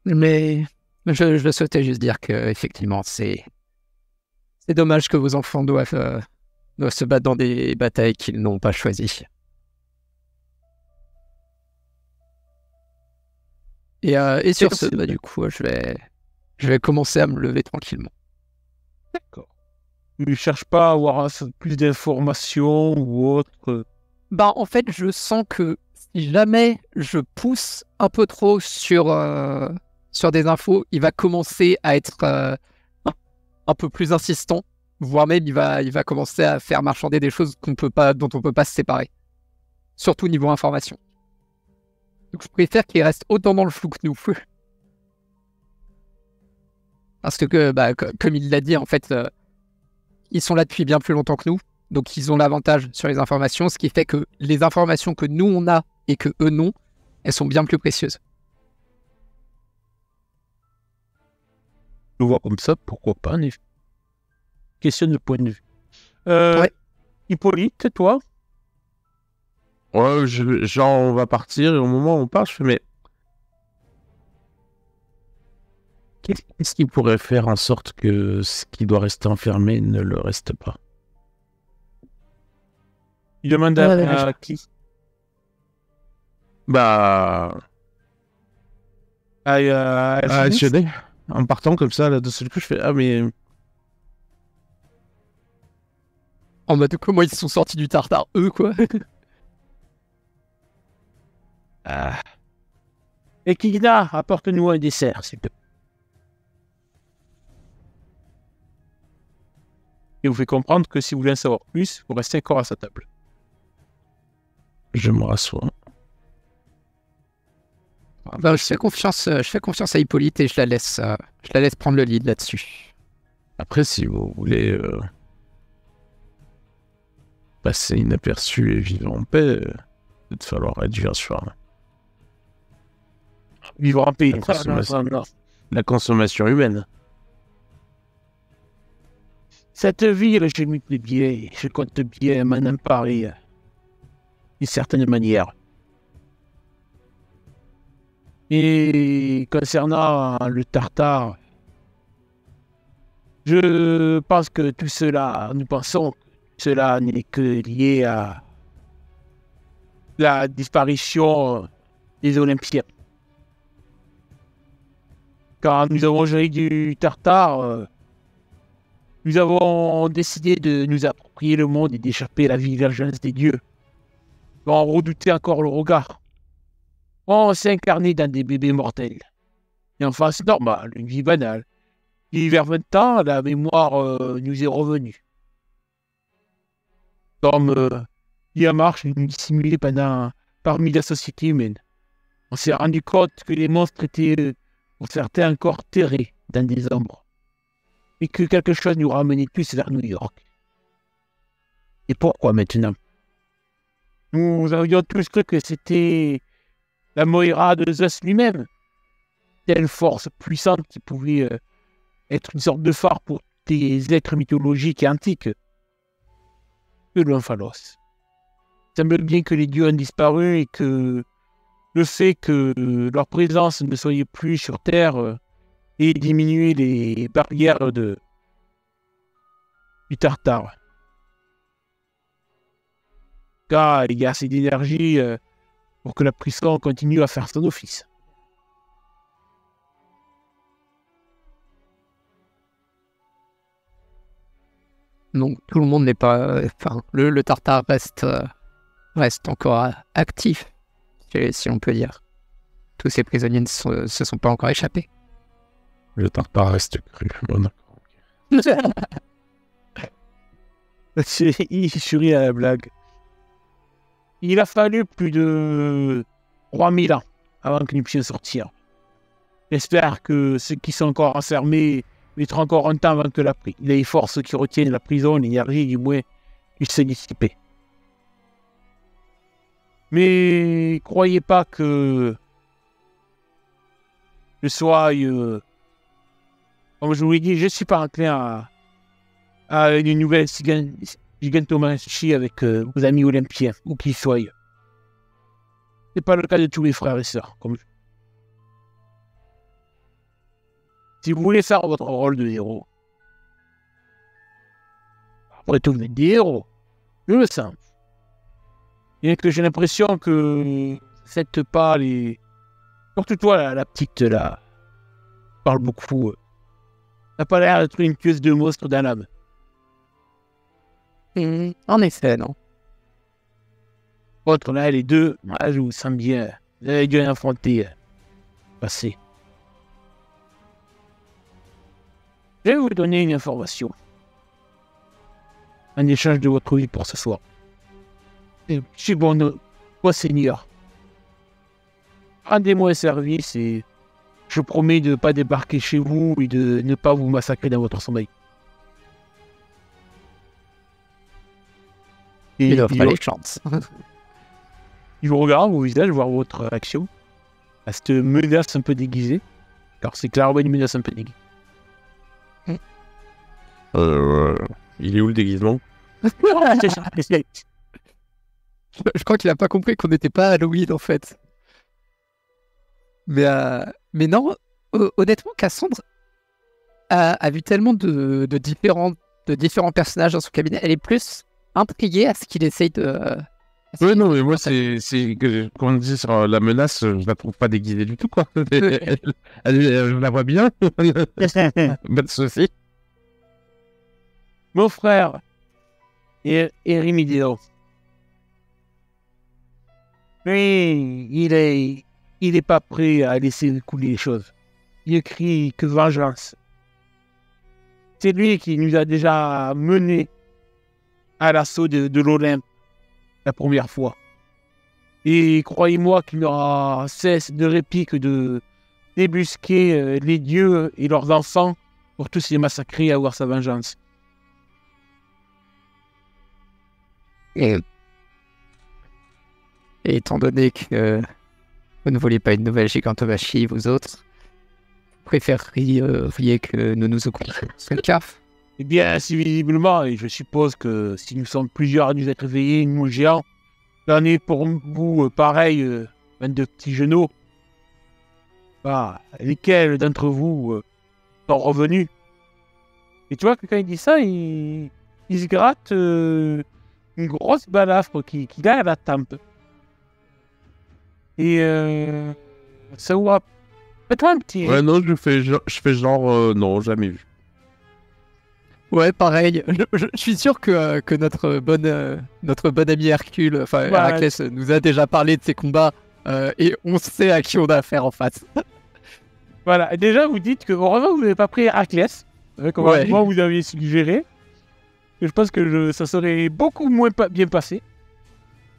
Mais je souhaitais juste dire que effectivement, c'est dommage que vos enfants doivent se battre dans des batailles qu'ils n'ont pas choisies. Et sur ce, bah, du coup, je vais commencer à me lever tranquillement. D'accord. Tu ne cherches pas à avoir plus d'informations ou autre? Bah, en fait, je sens que si jamais je pousse un peu trop sur des infos, il va commencer à être un peu plus insistant, voire même il va commencer à faire marchander des choses dont on peut pas se séparer. Surtout niveau information. Donc je préfère qu'il reste autant dans le flou que nous. Parce que bah, comme il l'a dit, en fait, ils sont là depuis bien plus longtemps que nous. Donc ils ont l'avantage sur les informations, ce qui fait que les informations que nous on a et que eux n'ont, elles sont bien plus précieuses. Je le vois comme ça, pourquoi pas, en effet. Question de point de vue. Ouais. Hippolyte, toi? Ouais, genre, on va partir et au moment où on part, je fais, mais qu'est-ce qui pourrait faire en sorte que ce qui doit rester enfermé ne le reste pas? Il demande à qui? Bah, À Sionnet. En partant comme ça, là, de seul coup, je fais, ah, mais En mode comment ils sont sortis du tartare, eux, quoi. Ekina, apporte-nous un dessert, s'il te plaît. Et vous fait comprendre que si vous voulez en savoir plus, vous restez encore à sa table. je me rassois. Ben, je fais confiance à Hippolyte et je la laisse prendre le lead là-dessus. Après, si vous voulez passer inaperçu et vivre en paix, il va falloir réduire sur Vivre en pays. La consommation. La consommation humaine. Cette ville, je m'y plais bien. Je compte bien m'en emparer d'une certaine manière. Et concernant le Tartare, je pense que tout cela, nous pensons que cela n'est que lié à la disparition des Olympiens. Quand nous avons géré du Tartare, nous avons décidé de nous approprier le monde et d'échapper à la divergence des dieux. On redoutait encore le regard. On s'est incarné dans des bébés mortels. Et en face normale, une vie banale. Et vers 20 ans, la mémoire nous est revenue. Comme marche nous dissimulait parmi la société humaine. On s'est rendu compte que les monstres étaient, pour certains, encore terrés dans des ombres. Et que quelque chose nous ramenait tous vers New York. Et pourquoi maintenant? Nous avions tous cru que c'était la Moira de Zeus lui-même. Telle force puissante qui pouvait être une sorte de phare pour des êtres mythologiques et antiques. Que l'Omphalos. Il semble bien que les dieux ont disparu et que le fait que leur présence ne soit plus sur Terre ait diminué les barrières du Tartare. Car il y a assez d'énergie pour que la prison continue à faire son office. Donc tout le monde n'est pas... Enfin, le Tartare reste encore actif, si on peut dire. Tous ces prisonniers ne se sont pas encore échappés. Le Tartare reste cru. Bon, Il sourit à la blague. Il a fallu plus de 3000 ans avant que nous puissions sortir. J'espère que ceux qui sont encore enfermés mettront encore un temps avant que les forces qui retiennent la prison, l'énergie, du moins, puissent se dissiper. Mais croyez pas que je sois, comme je vous l'ai dit, je ne suis pas enclin à une nouvelle gigantomachie avec vos amis olympiens, où qu'ils soient. Ce n'est pas le cas de tous mes frères et sœurs. Si vous voulez faire votre rôle de héros, après tout, vous êtes des héros. Je le sens. Bien que j'ai l'impression que faites pas les... Surtout toi, la petite, là, parle beaucoup. T'as pas l'air d'être une pièce de monstre dans l'âme. En effet, non. Contre là, les deux, là, je vous sens bien. Vous avez dû affronter passé. Je vais vous donner une information. En échange de votre vie pour ce soir. Je suis bon, seigneur. Rendez-moi un service et je promets de ne pas débarquer chez vous et de ne pas vous massacrer dans votre sommeil. Et il offre les chances. Il vous regarde vos visages, voir votre réaction à cette menace un peu déguisée. Car c'est clairement une menace un peu déguisée. Il est où le déguisement? Je crois qu'il a pas compris qu'on n'était pas à Halloween en fait. Mais non, honnêtement, Cassandre a vu tellement de différents personnages dans son cabinet. Elle est plus intriguée à ce qu'il essaye de... Oui, non, mais moi, comme on dit sur la menace, je la trouve pas déguisée du tout, quoi. Je la vois bien. Pas de souci. Mon frère, Erimideo. Mais il est pas prêt à laisser couler les choses. Il crie que vengeance. C'est lui qui nous a déjà menés à l'assaut de l'Olympe la première fois. Et croyez-moi qu'il n'aura cesse de répit que de débusquer les dieux et leurs enfants pour tous les massacrer et avoir sa vengeance. Et étant donné que vous ne vouliez pas une nouvelle gigantomachie, vous autres, vous préféreriez que nous nous occupions de CAF? Eh bien, si visiblement, et je suppose que si nous sommes plusieurs à nous être réveillés, nous géants, c'en est pour vous pareil, 22 petits genoux. lesquels d'entre vous sont revenus. Et tu vois que quand il dit ça, il se gratte une grosse balafre qu'il a à la tempe. Et ça vous rappelle. Faites-moi un petit. Ouais, non, je fais genre, non, jamais vu. Ouais, pareil. Je suis sûr que notre bon ami Hercule, enfin Ouais. Héraclès, nous a déjà parlé de ces combats et on sait à qui on a affaire en face. Voilà. Et déjà, vous dites que heureusement vous n'avez pas pris Héraclès, comme Ouais. moi vous aviez suggéré. Je pense que ça serait beaucoup moins bien passé.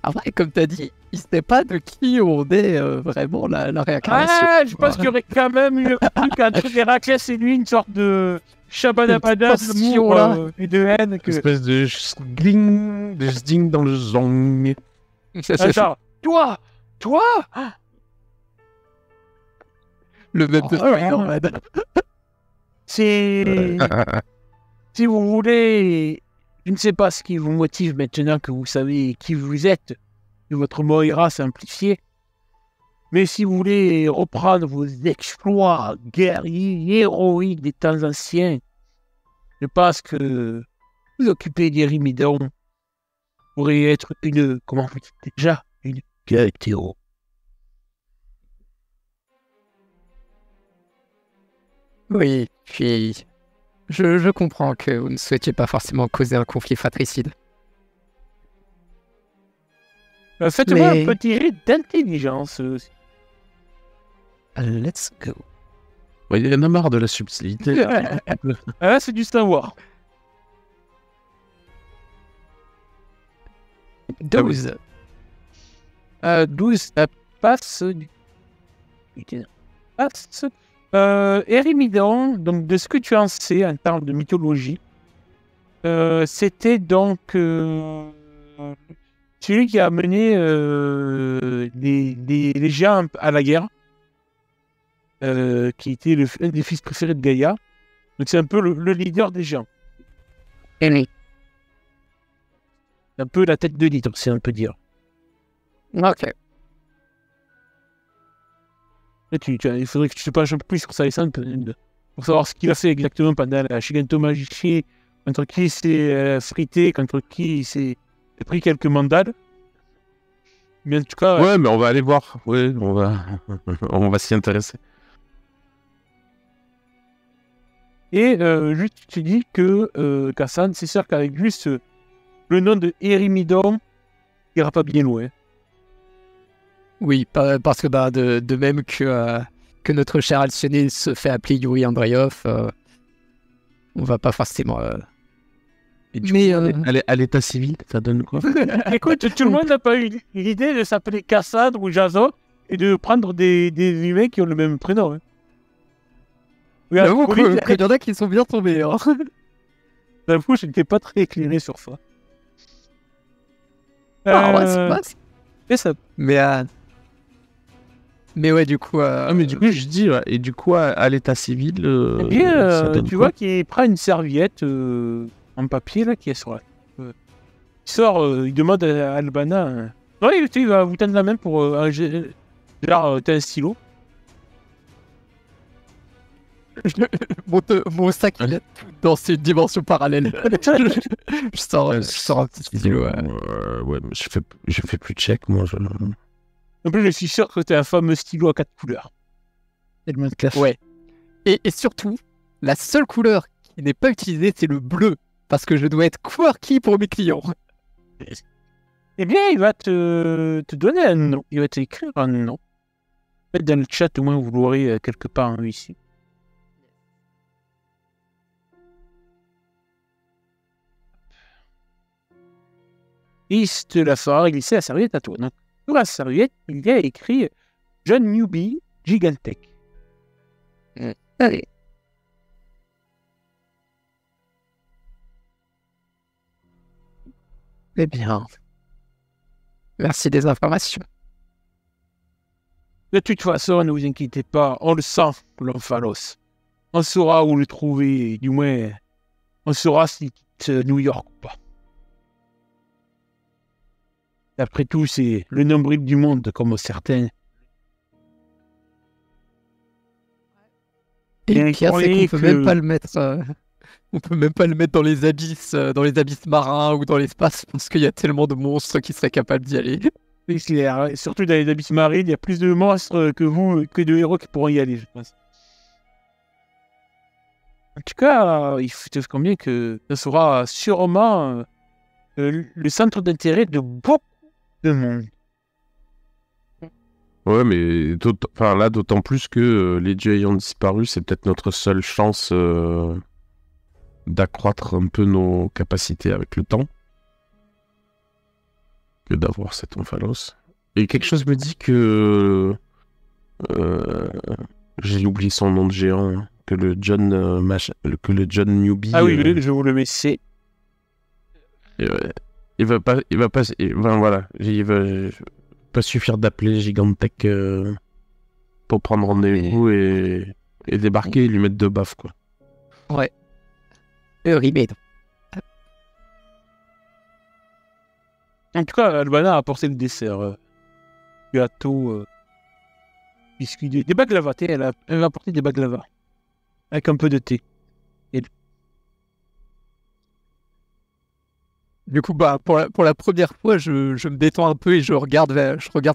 Après, comme t'as dit, il sait pas de qui on est vraiment la réincarnation. Ah, je pense qu'il y aurait quand même eu un truc entre Héraclès et lui, une sorte de Shabadabada Une tension, d'amour là. et de haine. Que... Espèce de sling, de sting dans le zong. Genre, toi, Le même de Oh, ouais. Spider-Man. c'est... Si vous voulez, je ne sais pas ce qui vous motive maintenant que vous savez qui vous êtes, de votre Moira simplifié. Mais si vous voulez reprendre vos exploits guerriers, héroïques des temps anciens, je pense que vous occuper d'Erimidon pourrait être une, comment vous dites déjà, une quête héros. Oui, puis je comprends que vous ne souhaitiez pas forcément causer un conflit fratricide. Faites-moi Mais- un petit jet d'intelligence. Let's go. Ouais, il y en a marre de la subtilité. Ah, là, c'est du savoir. 12. 12, ça passe. Passe. Erimidon, donc de ce que tu en sais en termes de mythologie, c'était donc celui qui a mené les géants à la guerre, qui était un des fils préférés de Gaïa. Donc c'est un peu le leader des géants. Oui. Un peu la tête de l'hydre, c'est un peu dire. Ok. Là, il faudrait que tu te penches un peu plus sur ça pour savoir ce qu'il a fait exactement pendant la Shigantomagishi, contre qui il s'est frité, contre qui il s'est pris quelques mandales. Mais en tout cas, Ouais, mais on va aller voir. Ouais, on va s'y intéresser. et juste tu te dis que Kassan, c'est sûr qu'avec juste le nom de Erimidon, il ira pas bien loin. Oui, parce que de même que notre cher Alcyone se fait appeler Yuri Andreev, on va pas forcément... Et du Mais, coup, à l'état civil, ça donne quoi? Écoute, tout le monde n'a pas eu l'idée de s'appeler Cassandre ou Jason et de prendre des humains qui ont le même prénom. Hein. Regarde, J'avoue Colin, qu'il y en a qui sont bien tombés. Hein. j'avoue, je n'étais pas très éclairé sur ça. Ah, ouais, c'est pas... Et ça. Mais ouais, du coup... Ah, mais du coup, je dis, ouais, et du coup, à l'état civil, Eh bien, ça donne tu quoi? vois qu'il prend une serviette en papier là qui est sur la. Il sort, il demande à Albana. Non, il va vous tendre la main pour genre, t'as un stylo. Mon sac, il est tout dans cette dimension parallèle. je sors un petit stylo. Ouais, mais je fais plus de check, moi. En plus, je suis sûr que t'as un fameux stylo à 4 couleurs. Tellement de classe. Ouais. Et surtout, la seule couleur qui n'est pas utilisée, c'est le bleu. Parce que je dois être quirky pour mes clients. Eh bien, il va te donner un nom. Il va t'écrire un nom. Faites dans le chat, au moins, vous l'aurez quelque part hein, ici. Il te la fera glisser la serviette à toi. Donc, sur la serviette, il y a écrit John Newbie Gigantech. Allez. Eh bien. Merci des informations. De toute façon, ne vous inquiétez pas, on le sent, l'Omphalos. On saura où le trouver, du moins, on saura s'il quitte New York ou pas. Après tout, c'est le nombril du monde, comme certains. Et le Et pire, c'est croyez qu'on peut que- même pas le mettre. On peut même pas le mettre dans les abysses marins ou dans l'espace parce qu'il y a tellement de monstres qui seraient capables d'y aller. C'est clair, hein. Surtout dans les abysses marines, il y a plus de monstres que vous, que de héros qui pourront y aller, je pense. En tout cas, il faut te combien que ce sera sûrement le centre d'intérêt de beaucoup de monde. Ouais, mais là, d'autant plus que les dieux ayant disparu, c'est peut-être notre seule chance d'accroître un peu nos capacités avec le temps que d'avoir cet Omphalos. Et quelque chose me dit que j'ai oublié son nom de géant, que le John Newbie. Ah oui, je vous le mets, c'est... Il va pas, voilà, il va pas suffire d'appeler Gigantech pour prendre rendez-vous et débarquer et lui mettre deux baffes, quoi. Ouais. Remade. En tout cas, Albana a apporté le dessert. Gâteau, biscuits, des baklava, elle a apporté des baklava. Avec un peu de thé. Du coup, pour la première fois, je me détends un peu et je regarde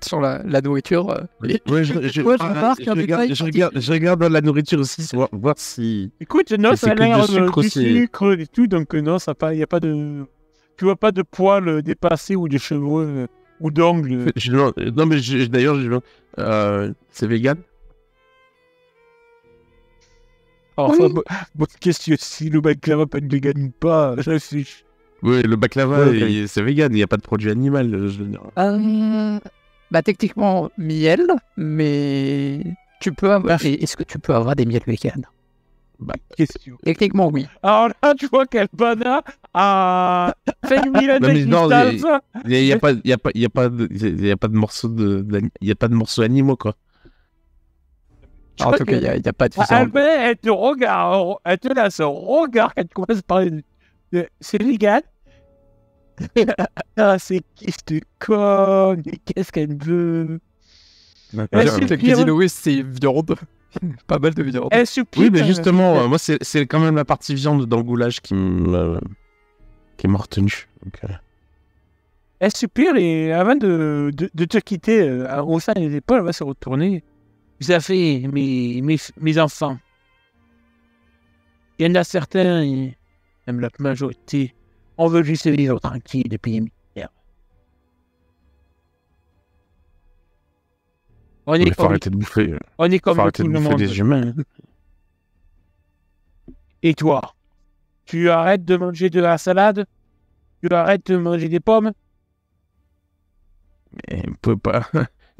sur la nourriture. Ouais, je regarde la nourriture aussi, voir si... Écoute, non, Mais ça c'est a que l'air du sucre du aussi. sucre et tout, donc non, il n'y a pas de... Tu vois pas de poils dépassés ou de cheveux ou d'ongles. Non, mais d'ailleurs, c'est vegan? Alors, ça, bonne question, si le baklava peut être vegan ou pas, je suis... Oui, le baklava, Ouais. c'est vegan, il n'y a pas de produit animal, je veux dire. Techniquement, miel, mais tu peux avoir... Est-ce que tu peux avoir des miels vegan? Question. Techniquement, oui. Alors là, tu vois qu'Albana a fait une Non, mais non, distance. Il n'y a pas de morceaux il y a pas de morceaux animaux, quoi. En tout cas, il n'y a pas de viande. Albana, elle te regarde, elle te laisse un regard quand tu commences à parler de... C'est vegan. Ah, c'est qui cette conne? Qu'est-ce qu'elle veut? Ouais, Elle Le soupire. cuisine, oui, c'est viande. Pas mal de viande. Elle soupire. Oui, mais justement, moi, c'est quand même la partie viande dans le goulash qui m'a retenu. Donc, Elle soupire et avant de te quitter, au sein des épaules, elle va se retourner. Vous avez mes enfants. Il y en a certains, même la majorité, on veut juste vivre tranquille depuis les militaires. On est il faut comme, arrêter de bouffer. on est comme Faut arrêter tout de le bouffer monde. des humains. Et toi, tu arrêtes de manger de la salade? Tu arrêtes de manger des pommes? Mais on peut pas.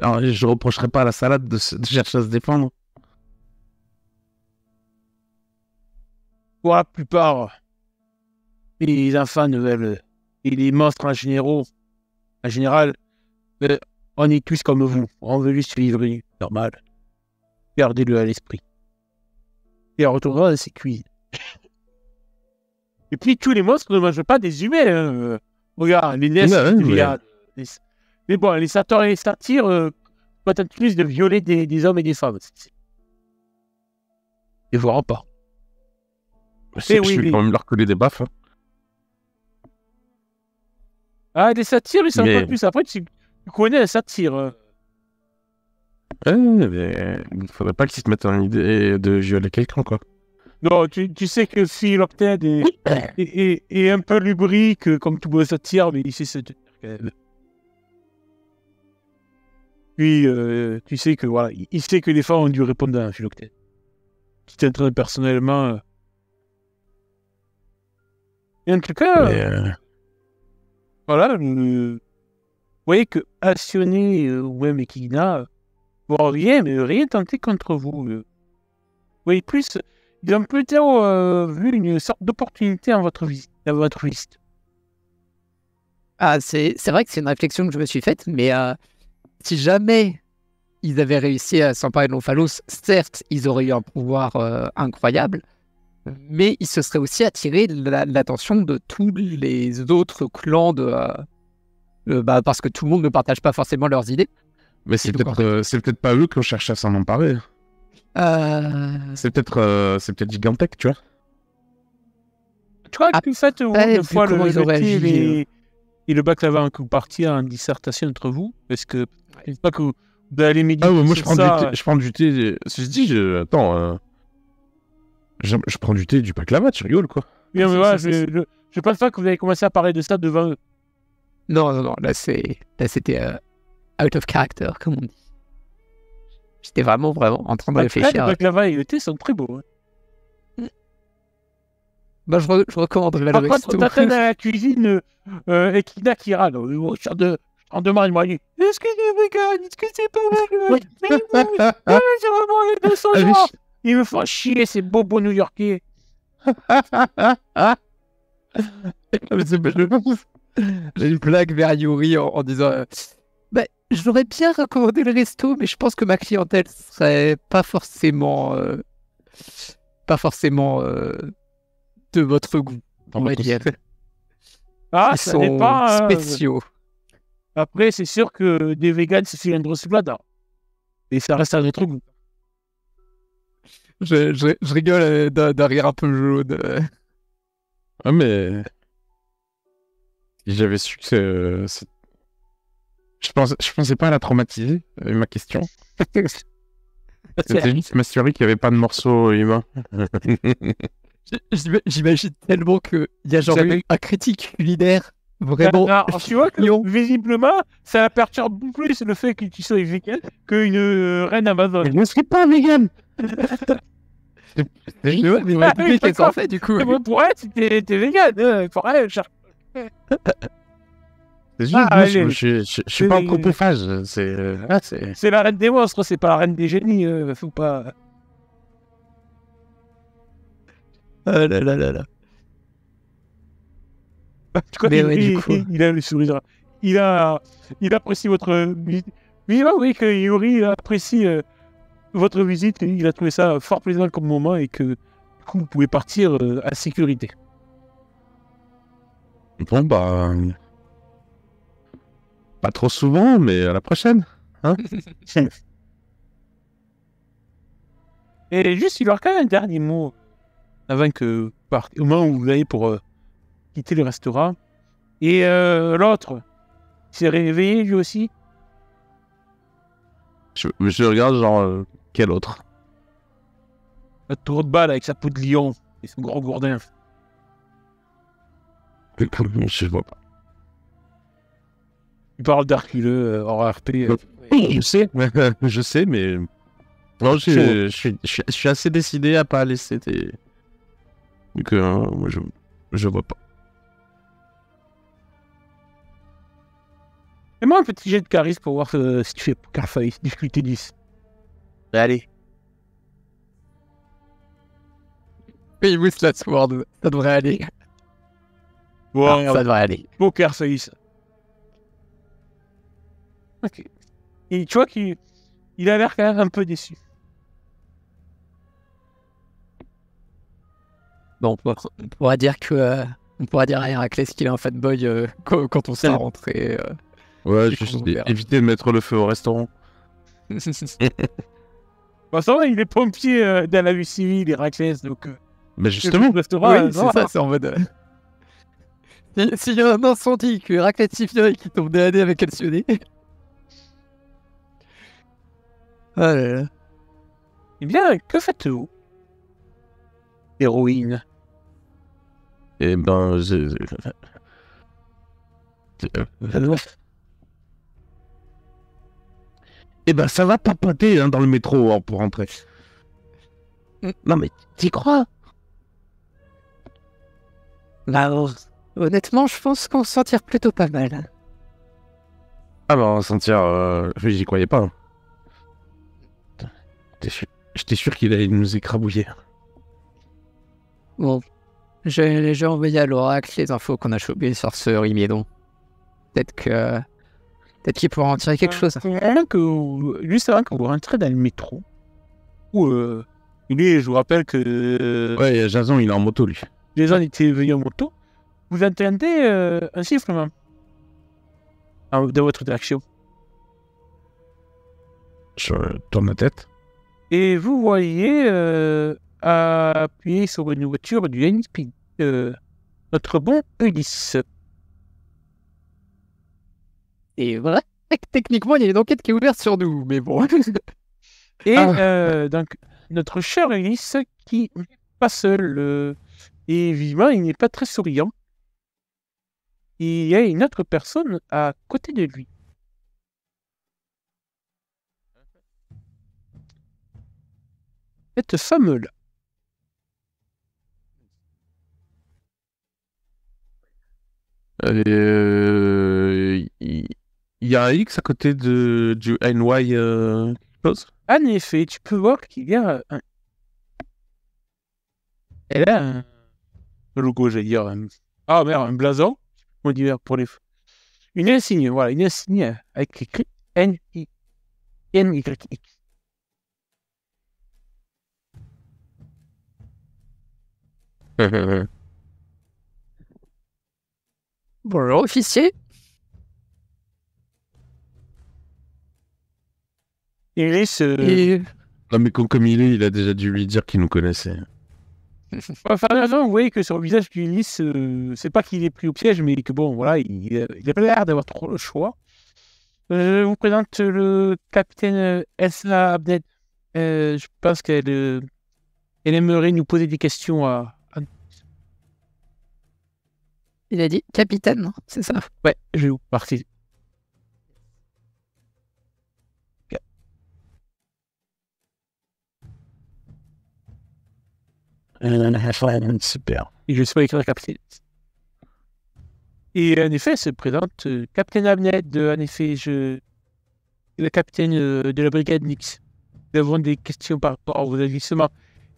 Alors, je reprocherai pas à la salade de chercher à se défendre. Pour la plupart, les enfants ne veulent... Et les monstres en général, on est tous comme vous. On veut juste vivre normal. Gardez-le à l'esprit. Et on retournera dans ses cuisines. Et puis, tous les monstres ne mangent pas des humains. Hein. Regarde, les Ness, Ouais, les ouais. Dryades, mais bon, les satyres et les satyres peut-être plus de violer des hommes et des femmes. Et voir pas. Je oui, vais oui. quand même leur coller des baffes. Hein. Ah, les satyres, ils sont Mais- pas plus. Après, tu connais un satyre. Ouais, mais il faudrait pas qu'ils se mettent en idée de violer quelqu'un, quoi. Non, tu sais que Philoctète est un peu lubrique, comme tout bon satyre, mais il sait se tenir quand même. Puis, tu sais que voilà, il sait que les femmes ont dû répondre à Philoctète. Qui t'entraîne personnellement. Et en tout cas, Mais, voilà, vous voyez que Assioné ou même Ekigna vont rien tenter contre vous. Vous voyez plus, ils ont plutôt vu une sorte d'opportunité dans votre visite. Ah, c'est vrai que c'est une réflexion que je me suis faite, mais si jamais ils avaient réussi à s'emparer de l'Omphalos, certes, ils auraient eu un pouvoir incroyable, mais ils se seraient aussi attirés l'attention de tous les autres clans parce que tout le monde ne partage pas forcément leurs idées. mais c'est donc, peut-être pas eux qui ont cherché à s'en emparer. C'est peut-être Gigantech, tu vois. Tu vois, que faites une fois comment ils auraient agi, et le baklava que vous partiez en dissertation entre vous, parce que je ne sais pas que vous allez méditer Ah ouais, moi sur je prends ça. du thé. Je prends du thé. Ceci dit, attends, je prends du thé et du baklava, tu rigoles quoi. Oui, mais voilà, je pense pas que vous allez commencer à parler de ça devant eux. Non, là c'était out of character, comme on dit. J'étais vraiment en train de réfléchir. Le baklava et le thé sont très beaux. Hein. Bah, je recommanderais le Par resto. contre, t'attends à la cuisine et Kina qui râle. Je t'en demande, il m'a dit, est-ce que c'est vegan? Est-ce que c'est pas vegan? Mais oui, c'est vraiment les 200 genres. Ils me font chier, ces bobos new-yorkais. J'ai une blague vers Yuri en disant bah, j'aurais bien recommandé le resto, mais je pense que ma clientèle serait pas forcément de votre goût, on va dire. Ah, Ils ça sont dépend. spéciaux. Après, c'est sûr que des vegans, c'est cylindre là. Et ça reste à notre goût. Je rigole d'un rire un peu jaune. Ah, mais. Si j'avais su que. Je pensais pas à la traumatiser, ma question. C'était juste m'assurer qu'il n'y avait pas de morceaux humains. J'imagine tellement qu'il y a genre eu un critique culinaire vraiment. Alors, tu vois que visiblement, ça perturbe plus le fait que tu sois vegan qu'une reine Amazon. Je ne suis pas vegan. Mais qu'est-ce qu'on fait du coup? Pour elle, t'es vegan. Pour elle, c'est juste, je suis pas anthropophage. C'est la reine des monstres, c'est pas la reine des génies. Faut pas. Ah là là là là. Tu vois, il a le sourire. Il apprécie votre visite. Mais oui, que Yuri apprécie votre visite. Il a trouvé ça fort plaisant comme moment et que du coup, vous pouvez partir à sécurité. Bon, bah. Pas trop souvent, mais à la prochaine. Hein. Et juste, il y aura quand même un dernier mot avant que vous partiez, au moment où vous allez pour quitter le restaurant. Et l'autre, il s'est réveillé lui aussi. Je regarde, genre, quel autre? Un tour de balle avec sa peau de lion et son gros gourdin. Je vois pas. Il parle d'Arculeux hors RP. Je sais, mais. Non, je suis assez décidé à pas laisser tes. Donc, moi, je vois pas. Fais-moi un petit jet de charisme pour voir si tu fais poker face, difficulté 10. Allez. Oui, with that sword, ça devrait aller. Bon, ça devrait aller. Poker face. Ok. Et tu vois qu'il a l'air quand même un peu déçu. Bon, on pourra dire que on pourra dire à Héraclès qu'il est un fanboy quand on sera rentré. Ouais, juste éviter de mettre le feu au restaurant. De toute façon, il est pompier dans la vie civile, Héraclès, donc. Mais justement, restaurant, oui, c'est ça, c'est en mode. S'il y a un incendie, que Héraclès s'y vient et qu'il tombe nez avec Alcyone. Ah là là. Eh bien, que faites-vous, héroïne? Eh ben, eh ben, ça va papoter dans le métro pour rentrer. Non, mais t'y crois? Bah, honnêtement, je pense qu'on s'en tire plutôt pas mal. Ah bah, s'en tire, j'y croyais pas. J'étais sûr qu'il allait nous écrabouiller. Bon, j'ai envoyé à l'oracle les infos qu'on a chopées sur ce Rimiedon. Peut-être qu'il pourra en tirer quelque chose. Juste avant que vous rentrez dans le métro, où je vous rappelle que... Ouais, Jason, il est en moto, lui. Jason était venu en moto. Vous entendez un sifflement dans votre direction. Je tourne la tête. Et vous voyez appuyer sur une voiture du NP, notre bon Ulysse. Et vrai, techniquement, il y a une enquête qui est ouverte sur nous, mais bon. Et donc, notre cher Ulysse qui n'est pas seul. Et vivement, il n'est pas très souriant. Il y a une autre personne à côté de lui. Cette femme-là. Il y a un X à côté du NY quelque chose. En effet, tu peux voir qu'il y a un... Elle a un logo, j'allais dire. Ah merde, un blason. On dit pour les... Une insigne, voilà, une insigne avec écrit NYX. Bonjour, officier. Ulysse, Et Non, mais comme il est, il a déjà dû lui dire qu'il nous connaissait. enfin, vous voyez que sur le visage d'Ulysse, c'est pas qu'il est pris au piège, mais que bon, voilà, il a pas l'air d'avoir trop le choix. Je vous présente le capitaine Elsa Abned. Je pense qu'elle elle aimerait nous poser des questions à... il a dit capitaine, non c'est ça? Ouais, je vais vous partir. Super. Et je suis pas écrire capitaine. Et en effet, elle se présente capitaine Abned. En effet, le capitaine de la brigade Nix. Nous avons des questions par rapport à vos agissements.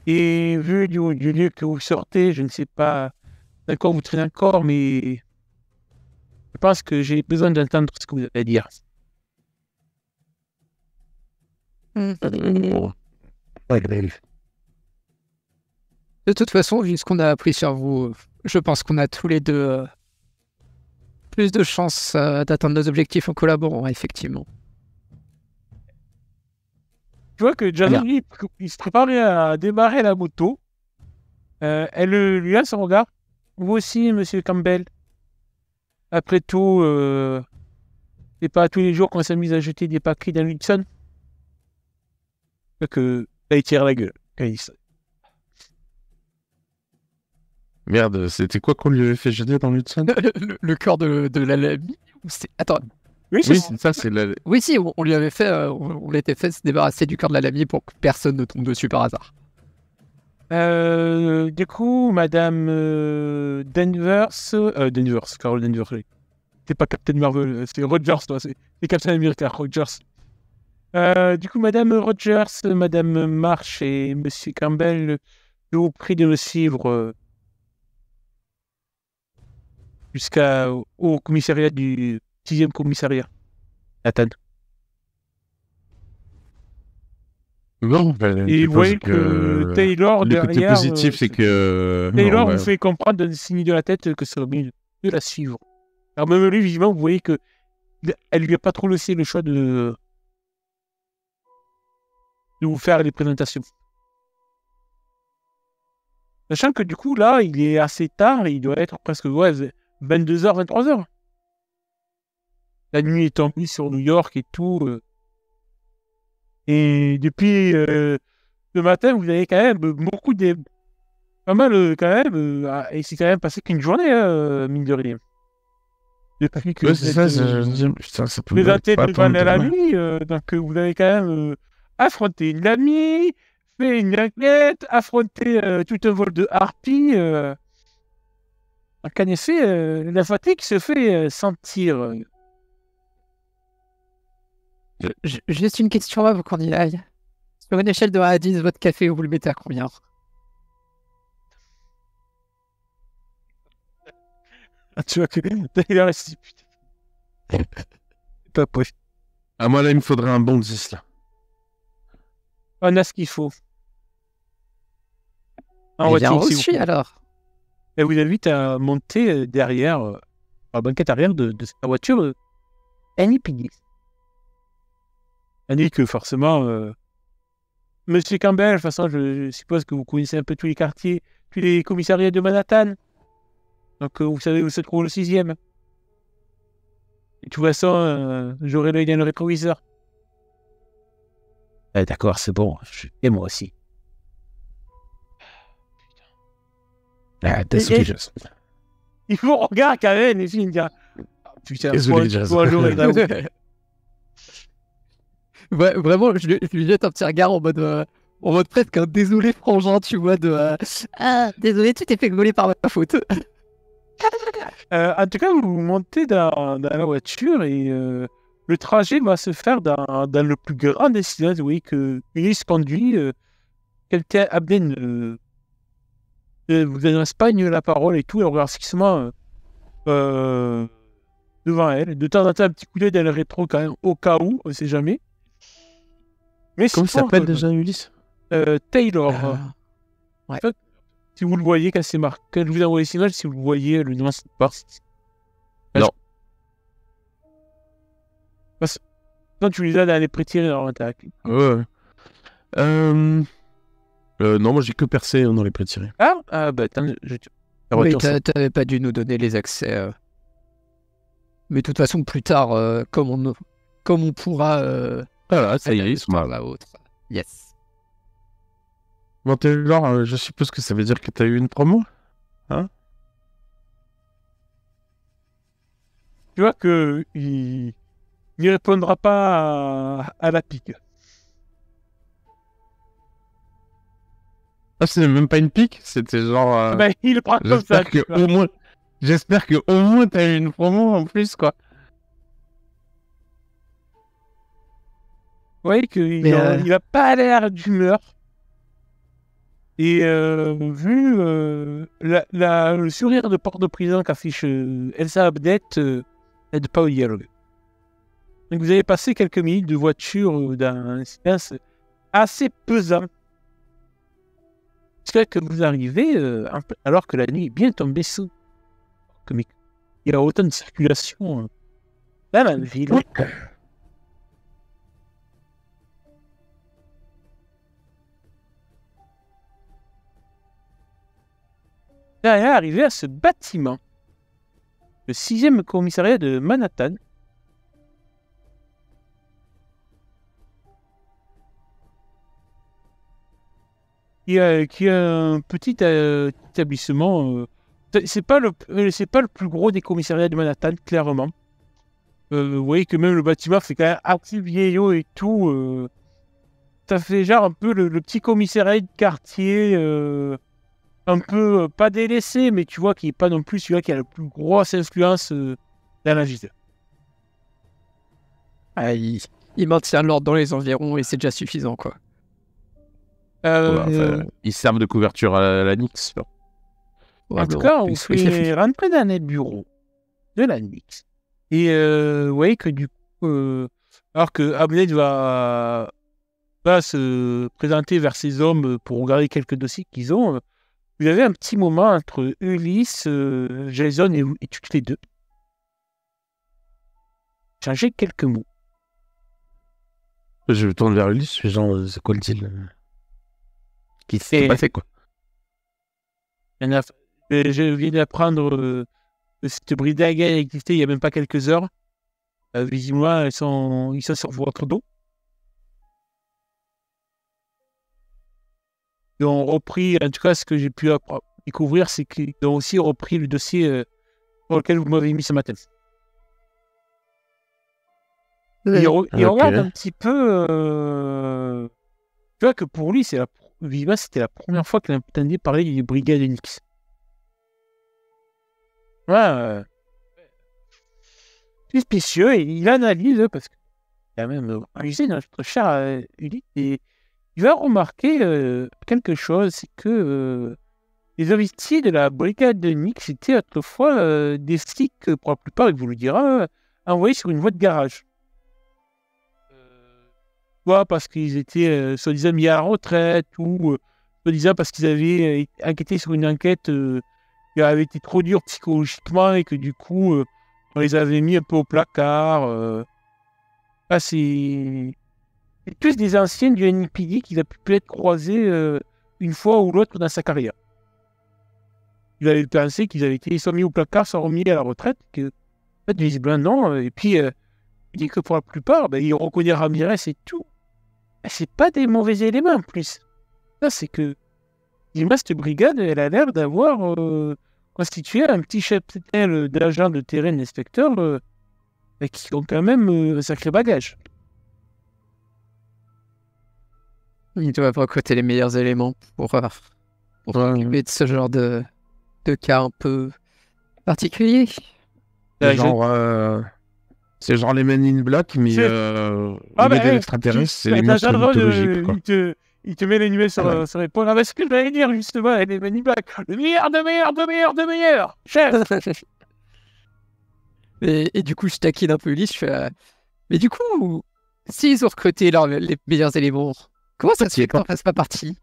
Et vu du lieu que vous sortez, je ne sais pas dans quoi vous traînez encore, mais je pense que j'ai besoin d'entendre ce que vous avez à dire. De toute façon, vu ce qu'on a appris sur vous, je pense qu'on a tous les deux plus de chances d'atteindre nos objectifs en collaborant, effectivement. Tu vois que Jason, lui, il se préparait à démarrer la moto. Elle lui lance son regard. Vous aussi, monsieur Campbell. Après tout, c'est pas tous les jours qu'on s'amuse à jeter des paquets dans l'Hudson. Que là, il tire la gueule. Merde, c'était quoi qu'on lui avait fait jeter dans l'Hudson? Le cœur de la lamie. Attends. Oui, Oui, c'est ça, c'est la... Oui, si, on lui avait fait, on l'était fait se débarrasser du cœur de la lamie pour que personne ne tombe dessus par hasard. Du coup, Madame Danvers, Carol Danvers, c'est pas Captain Marvel, c'est Rogers, toi, c'est Captain America, Rogers. Du coup, Madame Rogers, Madame Marsh et Monsieur Campbell, je vous prie de me suivre jusqu'au commissariat du 6e commissariat. Nathan. Bon, Et vous voyez que Taylor, le côté derrière... positif, c'est que... Taylor non, vous fait comprendre d'un signe de la tête que c'est mieux de la suivre. Alors même lui, vivement, vous voyez que elle lui a pas trop laissé le choix de vous faire les présentations. Sachant que du coup, là, il est assez tard, il doit être presque 22h, 23h. La nuit est tombée sur New York et tout. Et depuis le matin, vous avez quand même beaucoup de... Pas mal quand même. Et c'est quand même passé qu'une journée, mine de rien. Depuis que ouais, vous c'est êtes, ça, putain, ça peut présenté pas devant prendre l'ami, donc vous avez quand même affronté une amie, fait une enquête, affronté tout un vol de harpies. Donc en effet, la fatigue se fait sentir. Juste une question avant qu'on y aille. Sur une échelle de 1 à 10, votre café, vous le mettez à combien? Tu vois que Taylor est si putain. Pas possible. Ah, moi, là, il me faudrait un bon 10, là. On a ce qu'il faut. En Eh bien, voiture, s'il vous aussi, plaît. alors. Et vous invite à monter derrière, à la banquette arrière de sa voiture, Annie Piggy. Elle dit que forcément, Monsieur Campbell, de toute façon, je suppose que vous connaissez un peu tous les quartiers, tous les commissariats de Manhattan. Donc, vous savez où se trouve le 6e. Et de toute façon, j'aurai l'œil dans le rétroviseur. D'accord, c'est bon. Et moi aussi. Désolé, Jazz. Il vous regarde quand même, les filles, gars. Putain, Désolé, Jazz. Ouais, vraiment, je lui jette un petit regard en mode presque un désolé frangin, tu vois, ah, désolé, tu t'es fait gauler par ma faute. En tout cas, vous montez dans la voiture et le trajet va se faire dans le plus grand des silences. Vous voyez que Ulysse conduit. Quelqu'un, Abden, vous adresse pas la parole et tout. Elle regarde fixement devant elle. De temps en temps, un petit coup d'œil dans le rétro quand même, au cas où, on sait jamais. Mais Comment il s'appelle déjà, Ulysse? Taylor. Ouais. En fait, si vous le voyez, quand c'est marqué, quand je vous envoie les images, si vous le voyez, le nom c'est pas. Non. Quand tu les as dans les pré-tirés dans l'attaque. Ouais. Non, moi j'ai que percé dans les pré-tirés. Bah attends, Oui, t'avais pas dû nous donner les accès. Mais de toute façon, plus tard, comme on pourra. Voilà, ça y est, ils sont là. La autre. Yes. Bon, Taylor, je suppose que ça veut dire que t'as eu une promo? Hein? Tu vois que il répondra pas à la pique. Ah, c'est même pas une pique, c'était genre. Il le prend comme ça. J'espère que au moins t'as eu une promo en plus, quoi. Vous voyez qu'il a pas l'air d'humeur. Et vu le sourire de porte de prison qu'affiche Elsa Abdet, n'aide pas au dialogue. Donc vous avez passé quelques minutes de voiture dans un silence assez pesant. Jusqu'à que vous arrivez, alors que la nuit est bien tombée sous. Il y a autant de circulation dans la ville. Derrière, arrivé à ce bâtiment, le 6e commissariat de Manhattan, qui est un petit établissement. C'est pas le plus gros des commissariats de Manhattan, clairement. Vous voyez que même le bâtiment fait quand même assez vieillot et tout. Ça fait genre un peu le petit commissariat de quartier, un peu pas délaissé, mais tu vois qu'il n'est pas non plus celui-là qui a la plus grosse influence dans la ville. Ah, il maintient l'ordre dans les environs et c'est déjà suffisant, quoi. Ils servent de couverture à la Nix. En tout cas, on fait rentrer dans les bureaux de la Nix. Et vous voyez que du coup, alors que Hamlet va se présenter vers ses hommes pour regarder quelques dossiers qu'ils ont, vous avez un petit moment entre Ulysse, Jason et toutes les deux. Changer quelques mots. Je me tourne vers Ulysse, je fais genre, c'est quoi le deal? Qui s'est passé, quoi? Je viens d'apprendre que cette brigade existait il n'y a même pas quelques heures. Visiblement, ils sont sur votre dos. Ils ont repris, en tout cas, ce que j'ai pu découvrir, c'est qu'ils ont aussi repris le dossier pour lequel vous m'avez mis ce matin. Il regarde un petit peu. Tu vois que pour lui, visiblement, c'était la première fois qu'il entendait parler des brigades Nix. Ouais, suspicieux, et il analyse, parce qu'il a même analysé notre cher Ulysse, et il va remarquer quelque chose, c'est que les officiers de la brigade de Nix étaient autrefois des flics, pour la plupart, il vous le dira, envoyés sur une voie de garage. Soit parce qu'ils étaient soi-disant mis à la retraite, ou soi-disant parce qu'ils avaient enquêté sur une enquête qui avait été trop dure psychologiquement et que du coup, on les avait mis un peu au placard. C'est C'est tous des anciens du NIPD qui a pu peut-être croiser une fois ou l'autre dans sa carrière. Il avait pensé ils sont mis au placard, sont remis à la retraite, que, en fait, visiblement non. Et puis, il dit que pour la plupart, il reconnaît Ramirez et tout. C'est pas des mauvais éléments en plus. Ça, c'est que cette brigade, elle a l'air d'avoir constitué un petit cheptel d'agents de terrain, d'inspecteurs, qui ont quand même un sacré bagage. Il doit recruter les meilleurs éléments pour s'occuper de ce genre de cas un peu particuliers. C'est genre les Men in Black, mais des extraterrestres, c'est les monstres mythologiques, quoi. Il te met les numéros sur l'épaule. Ah, ce que je vais dire, justement, les Men in Black. Le meilleur, de meilleur. Chef. Et du coup, je taquine un peu Ulysse. Je fais, mais du coup, s'ils ont recruté les meilleurs éléments, comment ça se fait que t'en fasses pas partie?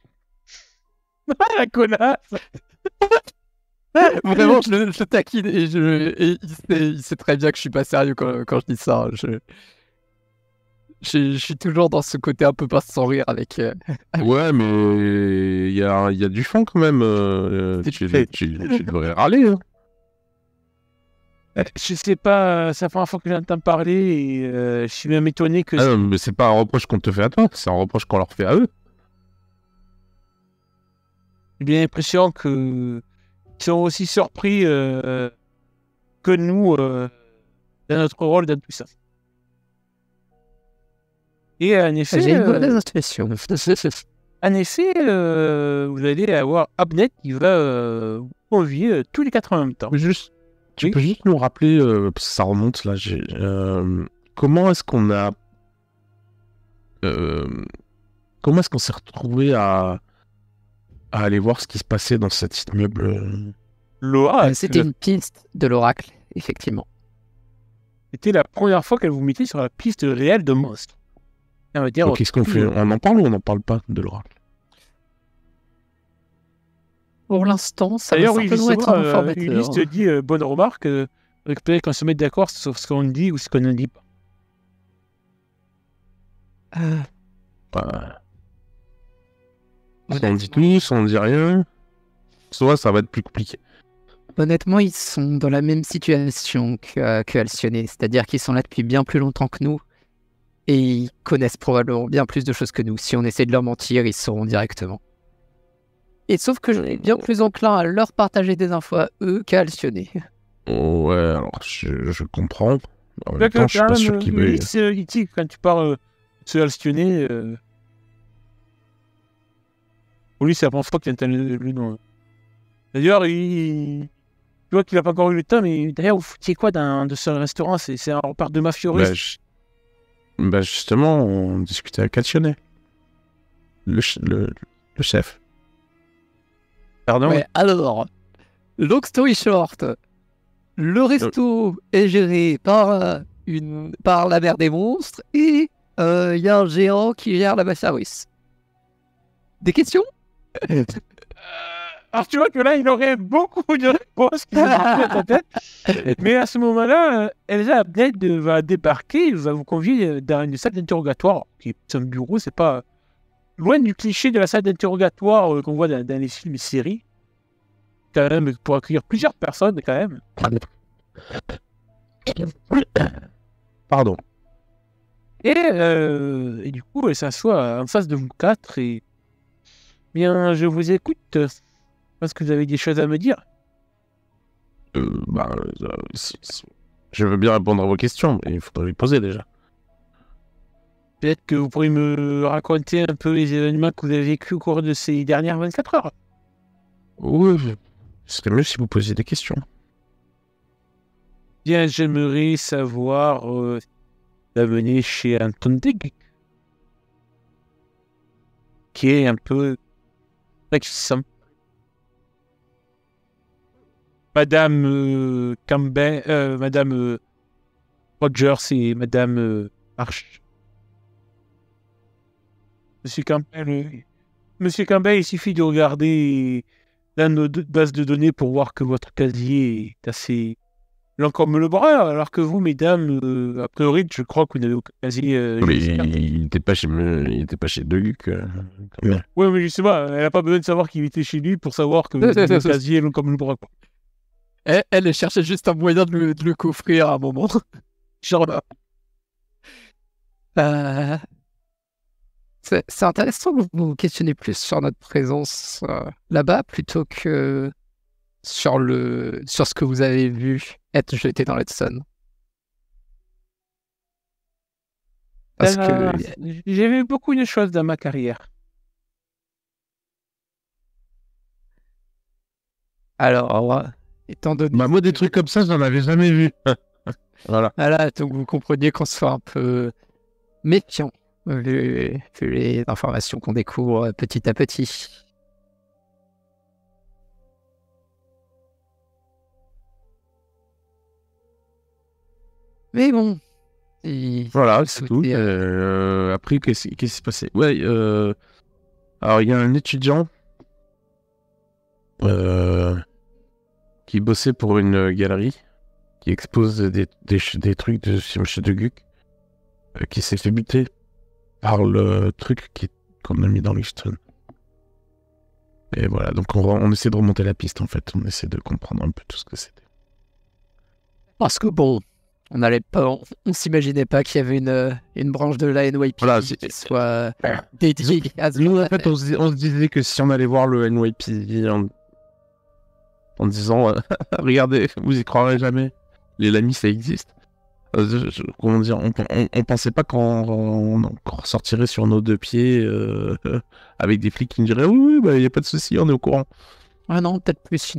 Ah, la connasse. Vraiment, je le taquine et il sait très bien que je suis pas sérieux quand je dis ça. Je suis toujours dans ce côté un peu pas sans rire avec. Ouais, mais il y a du fond quand même. Tu devrais râler. Hein. Je sais pas, c'est la première fois que j'entends parler et je suis même étonné que. Ah non, mais c'est pas un reproche qu'on te fait à toi, c'est un reproche qu'on leur fait à eux. J'ai bien l'impression qu'ils sont aussi surpris que nous dans notre rôle dans tout ça. Et en effet, j'ai une bonne intuition. En effet, vous allez avoir Abnet qui va vous convier tous les 4 en même temps. Tu peux juste nous rappeler, parce que ça remonte là, comment est-ce qu'on a... comment est-ce qu'on s'est retrouvé à aller voir ce qui se passait dans cet immeuble L'oracle. C'était une piste de l'oracle, effectivement. C'était la première fois qu'elle vous mettait sur la piste réelle de monstre. Donc, qu'est-ce qu'on fait? On en parle ou on n'en parle pas de l'oracle? Pour l'instant, ça d'ailleurs, va certainement être un informateur. Ulysse te dit, bonne remarque, peut-être qu'on se met d'accord sur ce qu'on dit ou ce qu'on ne dit pas. On dit tout, on dit rien. Soit ça va être plus compliqué. Honnêtement, ils sont dans la même situation que Alcyone, c'est-à-dire qu'ils sont là depuis bien plus longtemps que nous et ils connaissent probablement bien plus de choses que nous. Si on essaie de leur mentir, ils sauront directement. Et sauf que je suis bien plus enclin à leur partager des infos à eux qu'à Alcyone. Ouais, alors je comprends. En même temps, je suis pas sûr qu'il veuille. Iti, quand tu parles de Alcyone, pour lui, c'est la première fois qu'il entend le nom. D'ailleurs, tu vois qu'il n'a pas encore eu le temps, mais d'ailleurs, vous foutiez quoi de ce restaurant? C'est un repas de mafia russe. Bah justement, on discutait avec Alcyone. Le chef. Pardon? Ouais, alors, long story short, le resto est géré par la mère des monstres et il y a un géant qui gère la mafia russe. Des questions? Alors tu vois que là, il aurait beaucoup de réponses qui se dans ta tête. Mais à ce moment-là, Elsa Abnet va débarquer, va vous convier dans une salle d'interrogatoire, qui est son bureau, c'est pas loin du cliché de la salle d'interrogatoire qu'on voit dans les films et séries. Quand même, pour accueillir plusieurs personnes, quand même. Pardon. Et du coup, elle s'assoit en face de vous quatre et... Bien, je vous écoute. Est-ce que vous avez des choses à me dire? Je veux bien répondre à vos questions, mais il faudrait les poser déjà. Peut-être que vous pourriez me raconter un peu les événements que vous avez vécus au cours de ces dernières 24 heures. Oui, ce serait mieux si vous posiez des questions. Bien, j'aimerais savoir d'amener chez Anton Deg, qui est un peu réticent. Madame Campbell, Madame Rogers et Madame Arch. Monsieur Campbell, il suffit de regarder dans nos bases de données pour voir que votre casier est assez long comme le bras, alors que vous, mesdames, a priori, je crois que vous n'avez quasi... Mais il était pas chez De Luc. Ouais, mais je sais pas, elle a pas besoin de savoir qu'il était chez lui pour savoir que vous êtes quasi long comme le bras, quoi. Elle cherchait juste un moyen de le coffrir à un moment. Genre là. C'est intéressant que vous vous questionnez plus sur notre présence là-bas plutôt que sur ce que vous avez vu être jeté dans l'Hudson. Parce que J'ai vu beaucoup de choses dans ma carrière. alors, étant donné Bah, moi, des trucs comme ça, j'en avais jamais vu. Voilà. voilà, donc vous compreniez qu'on soit un peu méfiant vu les informations qu'on découvre petit à petit. Mais bon, Voilà, c'est tout. Après, qu'est-ce qui s'est passé? Ouais, alors il y a un étudiant qui bossait pour une galerie qui expose des trucs de chez M. De Guc qui s'est fait buter par le truc qu'on a mis dans l'Houston. Et voilà, donc on essaie de remonter la piste en fait, on essaie de comprendre un peu tout ce que c'était. parce que bon, on s'imaginait pas qu'il y avait une branche de la NYPD Voilà, qui soit dédiée à ce Nous, genre en fait, on se disait que si on allait voir le NYPD en disant regardez, vous y croirez jamais, les lamis ça existe. Comment dire, on pensait pas qu'on ressortirait sur nos deux pieds avec des flics qui nous diraient oui, bah, y a pas de souci, on est au courant. Ah non, peut-être plus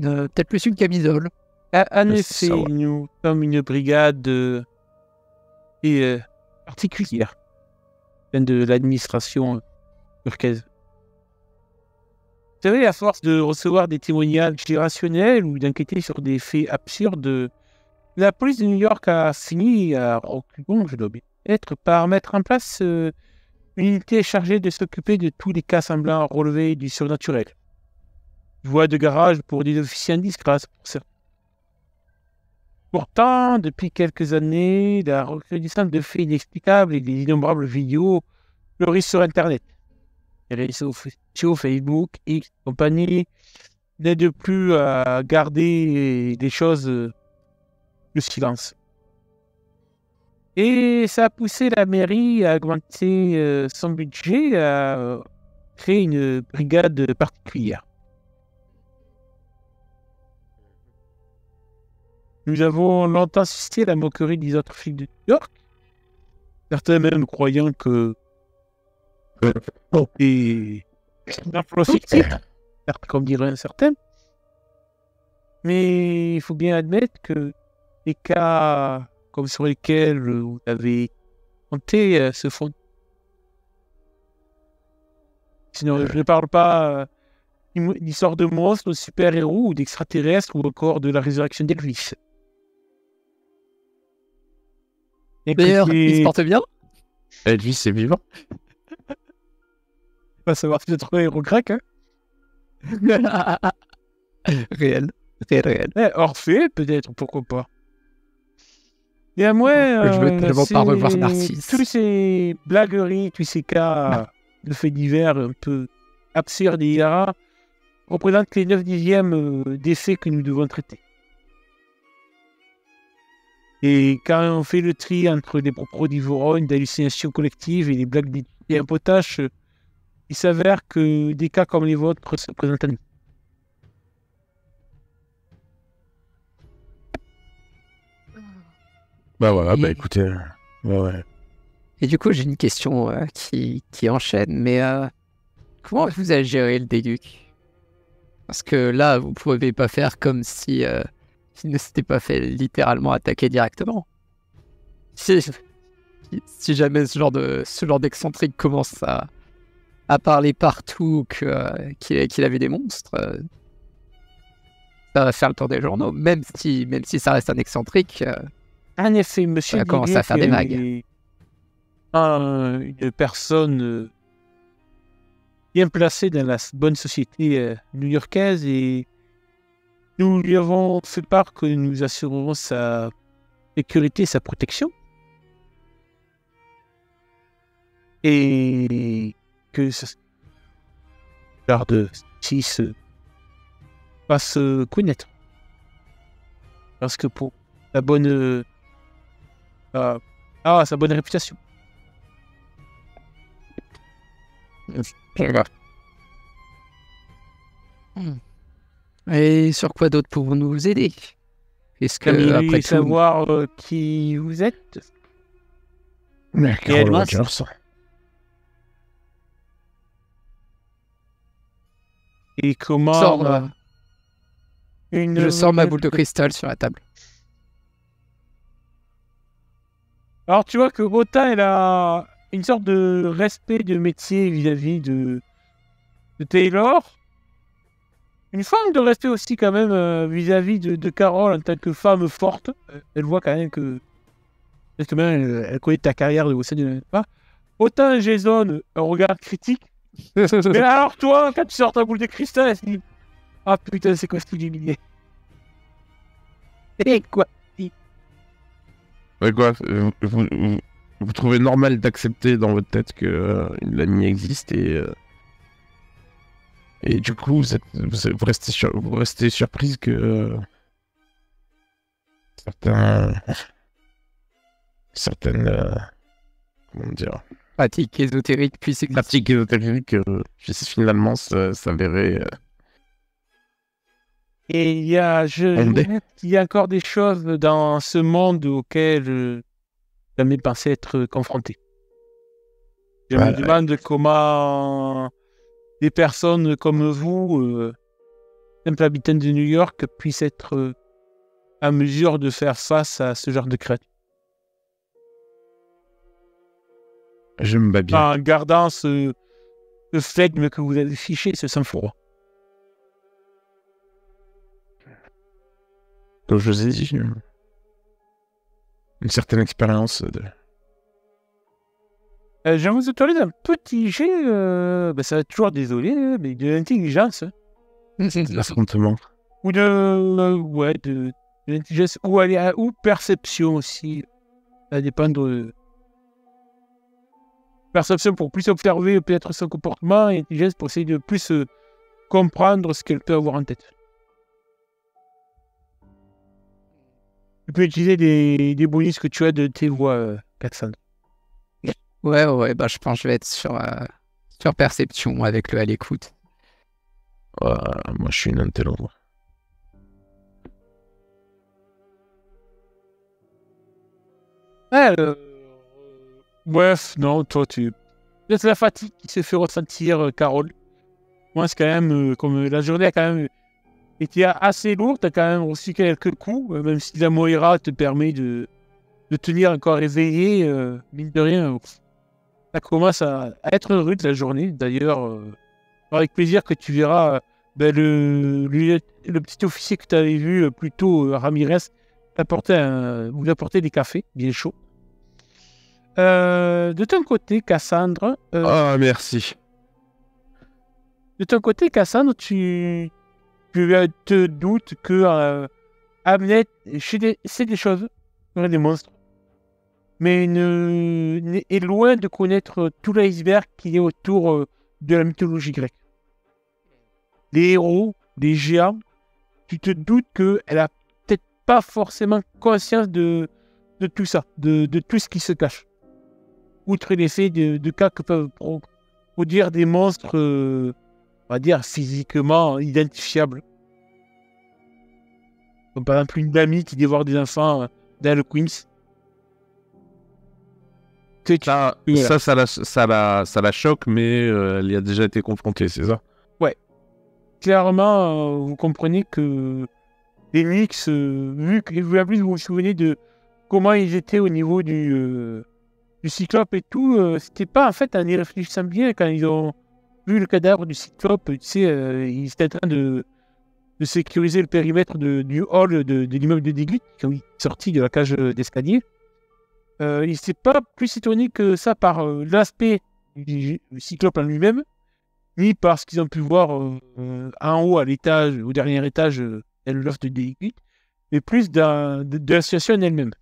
une camisole. En Ouais, effet, c'est ça, ouais. nous sommes une brigade particulière de l'administration turcaise. Vous savez, à force de recevoir des témoignages irrationnels ou d'inquiéter sur des faits absurdes, la police de New York a fini, je dois bien être, par mettre en place une unité chargée de s'occuper de tous les cas semblant relever du surnaturel. Voie de garage pour des officiers indiscrets, pour certains. Pourtant, depuis quelques années, la recrudescence de faits inexplicables et des innombrables vidéos fleurissent sur Internet. Les réseaux sociaux, Facebook, X, compagnie, n'aident plus à garder des choses de silence. Et ça a poussé la mairie à augmenter son budget, à créer une brigade particulière. Nous avons longtemps suscité la moquerie des autres flics de New York, certains même croyant que et un emploi fictif, comme dirait un certain. Mais il faut bien admettre que les cas comme sur lesquels vous avez compté se font. Sinon, je ne parle pas d'histoire de monstres, de super-héros ou d'extraterrestres ou encore de la résurrection d'Elvis. D'ailleurs, il se porte bien. Elvis est vivant. Pas savoir si c'est trop héros grec, hein. Réel. Orphée, peut-être, pourquoi pas. Et à moi, je veux tellement pas revoir Narcisse. tous ces blagueries, tous ces cas de faits divers un peu absurdes et hilarants représentent les 9/10 des faits que nous devons traiter. Et quand on fait le tri entre des propos d'ivrognes, d'hallucinations collectives et des blagues et un potache, il s'avère que des cas comme les vôtres se présentent à nous. Bah voilà, bah écoutez, ouais. Et du coup, j'ai une question qui enchaîne, mais comment vous avez géré le déduc? Parce que là, vous ne pouvez pas faire comme si il ne s'était pas fait littéralement attaquer directement. Si jamais ce genre d'excentrique commence à parler partout qu'il a vu des monstres, ça va faire le tour des journaux, même si ça reste un excentrique. En effet, monsieur Ça commence à faire des vagues. Une personne bien placée dans la bonne société new-yorkaise et Nous lui avons fait part que nous assurerons sa sécurité et sa protection. Et que ce garde si se fasse connaître. Parce que pour sa bonne sa bonne réputation. Et sur quoi d'autre pouvons-nous vous aider? Est-ce que, Aimeriez après tout, savoir qui vous êtes? Carol moi, Rogers. Et comment je sors ma boule de cristal sur la table. Alors tu vois que Rota, elle a une sorte de respect de métier vis-à-vis de Taylor. Une forme de respect aussi quand même vis-à-vis de Carol en tant que femme forte. Elle voit quand même que elle connaît ta carrière au sein de pas. Autant Jason, un regard critique. Mais alors toi, quand tu sors ta boule de cristal, elle se dit ah putain, c'est quoi ce qu'il est. C'est quoi? Ouais, quoi, vous trouvez normal d'accepter dans votre tête que une amie existe et du coup vous restez surprise que certaines comment dire, Pratique ésotérique puisse exister. pratiques ésotériques puissent finalement s'avérer Et il y a encore des choses dans ce monde auxquelles je jamais pensé être confronté. Je me demande comment des personnes comme vous, simples habitants de New York, puissent être à mesure de faire face à ce genre de créatures. Je me bats bien. En gardant ce flegme que vous avez fiché, ce sang-froid. Comme je vous ai dit, une certaine expérience de... Je vous autorise un petit jet, ça va être toujours désolé, mais de l'intelligence. l'affrontement. Ou de l'intelligence, ou perception aussi. Ça dépend de... Perception pour plus observer peut-être son comportement, et intelligence pour essayer de plus comprendre ce qu'elle peut avoir en tête. Tu peux utiliser des bonus que tu as de tes voix, Cassandre. Ouais, je pense que je vais être sur perception avec le à l'écoute. Moi, je suis une intello. Bref, non, toi, peut-être la fatigue qui se fait ressentir, Carole. Moi, c'est quand même, comme la journée a quand même été assez lourde, t'as quand même reçu quelques coups, même si la Moira te permet de tenir encore éveillé, mine de rien. Ça commence à être rude la journée. D'ailleurs, avec plaisir que tu verras le petit officier que tu avais vu plus tôt, Ramirez, vous apporter des cafés bien chauds. De ton côté, Cassandre. Merci. De ton côté, Cassandre, tu te doutes que Hamlet, c'est des choses, des monstres. Mais est loin de connaître tout l'iceberg qui est autour de la mythologie grecque. Les héros, les géants, tu te doutes qu'elle a peut-être pas forcément conscience de tout ça, de tout ce qui se cache. Outre l'effet de cas que peuvent produire des monstres, on va dire, physiquement identifiables. Comme par exemple une damie qui dévore des enfants dans le Queens. Ça la choque, mais elle y a déjà été confrontée, c'est ça? Ouais. Clairement, vous comprenez que les Nix, vu que vous vous souvenez de comment ils étaient au niveau du Cyclope et tout, c'était pas en fait en y réfléchissant bien quand ils ont vu le cadavre du Cyclope, tu sais, ils étaient en train de sécuriser le périmètre du hall de l'immeuble de Dégut, quand il est sorti de la cage d'escalier. Il ne s'est pas plus étonné que ça par l'aspect du Cyclope en lui-même, ni par ce qu'ils ont pu voir en haut, à l'étage, au dernier étage dans le loft de David, mais plus de la situation en elle-même.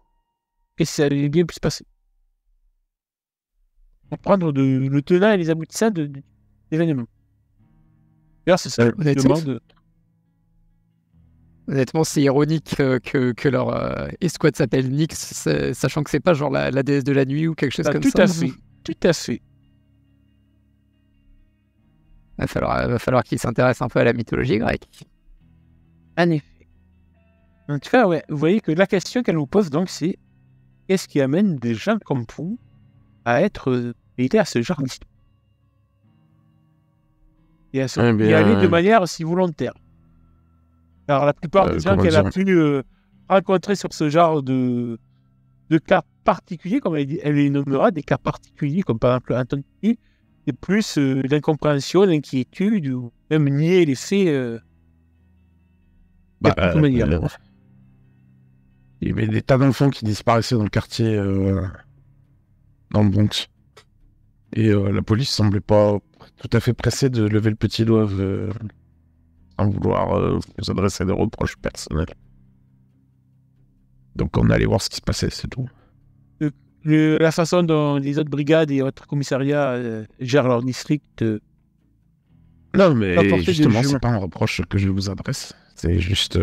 Et ça allait bien plus se passer. Pour prendre le tenant et les aboutissants de l'événement. D'ailleurs, c'est ça, je me demande. Honnêtement, c'est ironique que leur escouade s'appelle Nyx, sachant que c'est pas genre la déesse de la nuit ou quelque chose comme tout ça. Tout à fait. Va falloir qu'ils s'intéressent un peu à la mythologie grecque. En effet. En tout cas, ouais, vous voyez que la question qu'elle nous pose, donc, c'est qu'est-ce qui amène des gens comme vous à être militaires à ce genre d'histoire et à y aller de manière si volontaire. Alors, la plupart des gens qu'elle a pu rencontrer sur ce genre de cas particuliers, comme elle les nommera, des cas particuliers, comme par exemple Anton Key, c'est plus l'incompréhension, l'inquiétude, ou même nier les faits. Il y avait des tas d'enfants qui disparaissaient dans le quartier, dans le Bronx. Et la police semblait pas tout à fait pressée de lever le petit doigt sans vouloir nous adresser des reproches personnels. Donc on allait voir ce qui se passait, c'est tout. La façon dont les autres brigades et autres commissariats gèrent leur district. Non, mais justement, c'est pas un reproche que je vous adresse. C'est juste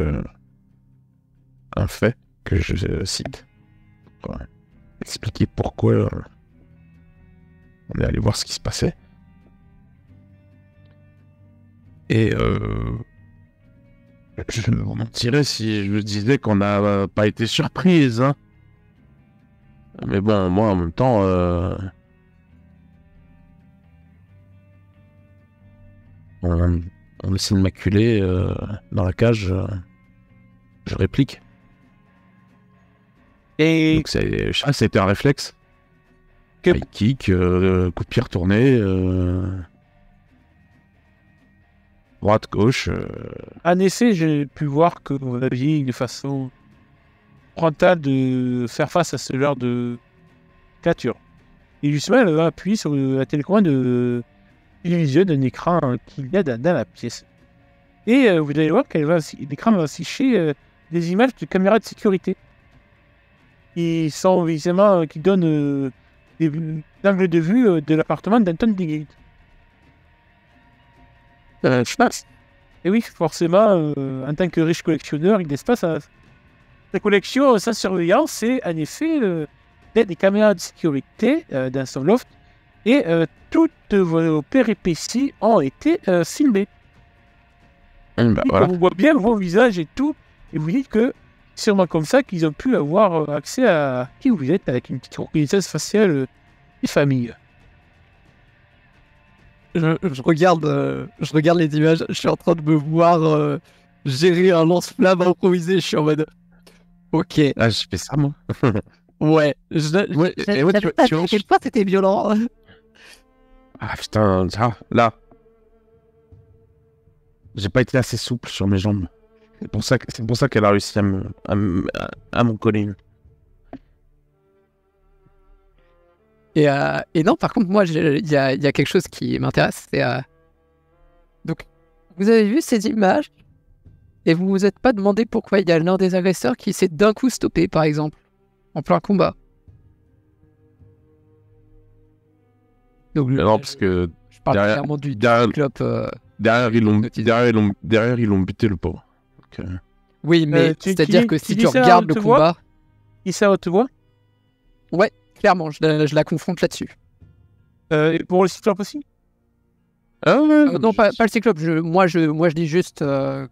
un fait que je cite. Pour expliquer pourquoi on est allé voir ce qui se passait. Et je me mentirais si je disais qu'on n'a pas été surprise, hein. Mais bon, moi, en même temps, on laisse une maculée dans la cage, je réplique. Et donc ça a été un réflexe. High kick, coup de pied retourné, droite, gauche. En effet, j'ai pu voir que vous aviez une façon frontale de faire face à ce genre de créature. Et justement, elle va appuyer sur la télécommande de télévision d'un écran qu'il y a dans la pièce. Et vous allez voir l'écran va afficher des images de caméras de sécurité qui sont visiblement qui donnent l'angle de vue de l'appartement d'Anton Digate. Je pense. Et oui, forcément, en tant que riche collectionneur, il laisse pas sa collection sans surveillance, et en effet des caméras de sécurité dans son loft, et toutes vos péripéties ont été filmées. Voilà. On voit bien vos visages et tout, et vous dites que c'est sûrement comme ça qu'ils ont pu avoir accès à qui vous êtes, avec une petite reconnaissance faciale des familles. Je regarde les images, je suis en train de me voir gérer un lance-flamme improvisé, je suis en mode ok. Ah, je fais ça, moi. Ouais. Tu vois, pas c'était violent. Ah putain, ça, là. J'ai pas été assez souple sur mes jambes. C'est pour ça qu'elle a réussi à m'en coller. Et non, par contre, moi, il y a quelque chose qui m'intéresse. Donc, vous avez vu ces images et vous vous êtes pas demandé pourquoi il y a l'un des agresseurs qui s'est d'un coup stoppé, par exemple, en plein combat. Donc, non, parce que je parle clairement du cyclope. Derrière, ils l'ont buté, le pauvre. Donc, oui, mais c'est-à-dire que si tu regardes le combat... Il s'est à haute voix ? Ouais, clairement, je la confronte là-dessus. Et pour le cyclope aussi ? Non, pas le cyclope. Moi, je dis juste que...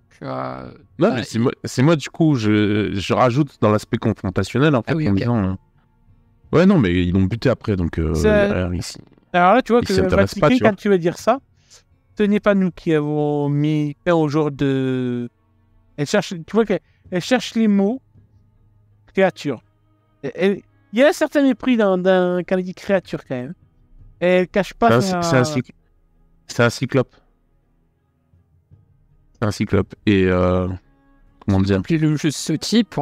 Non, mais c'est moi, du coup, je rajoute dans l'aspect confrontationnel, en fait, en disant... Ouais, non, mais ils l'ont buté après, donc derrière, ici. Alors là, tu vois que quand tu vas dire ça, ce n'est pas nous qui avons mis fin au jour de... Elle cherche, tu vois qu'elle cherche les mots créature. Il y a un certain mépris quand elle dit créature, quand même. Elle cache pas... C'est un cyclope. C'est un cyclope. Et... comment dire ? Ce type,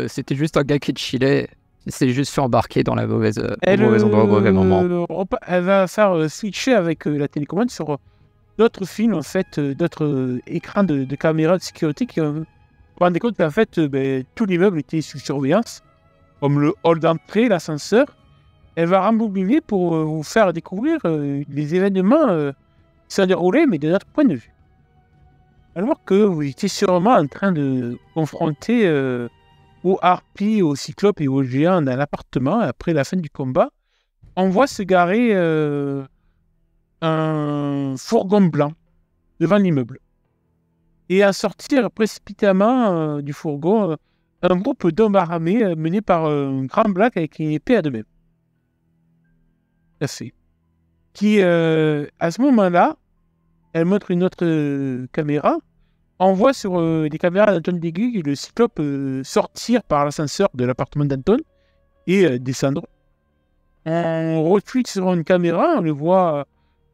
c'était juste un gars qui chillait. Il s'est juste fait embarquer dans la mauvaise endroit au mauvais moment. Elle va faire switcher avec la télécommande sur d'autres films, en fait, d'autres écrans de caméras de sécurité qui ont vous rendez compte qu'en fait, tout l'immeuble était sous surveillance, comme le hall d'entrée, l'ascenseur. Elle va rembobiner pour vous faire découvrir les événements qui sont déroulés, mais de notre point de vue. Alors que vous étiez sûrement en train de confronter aux harpies, aux cyclopes et aux géants dans l'appartement après la fin du combat, on voit se garer un fourgon blanc devant l'immeuble. Et à sortir précipitamment du fourgon, un groupe d'hommes armés mené par un grand black avec une épée à deux mains. Tout à fait. Qui, à ce moment-là, elle montre une autre caméra. On voit sur les caméras d'Anton Deguy le cyclope sortir par l'ascenseur de l'appartement d'Anton et descendre. On retweet sur une caméra, on le voit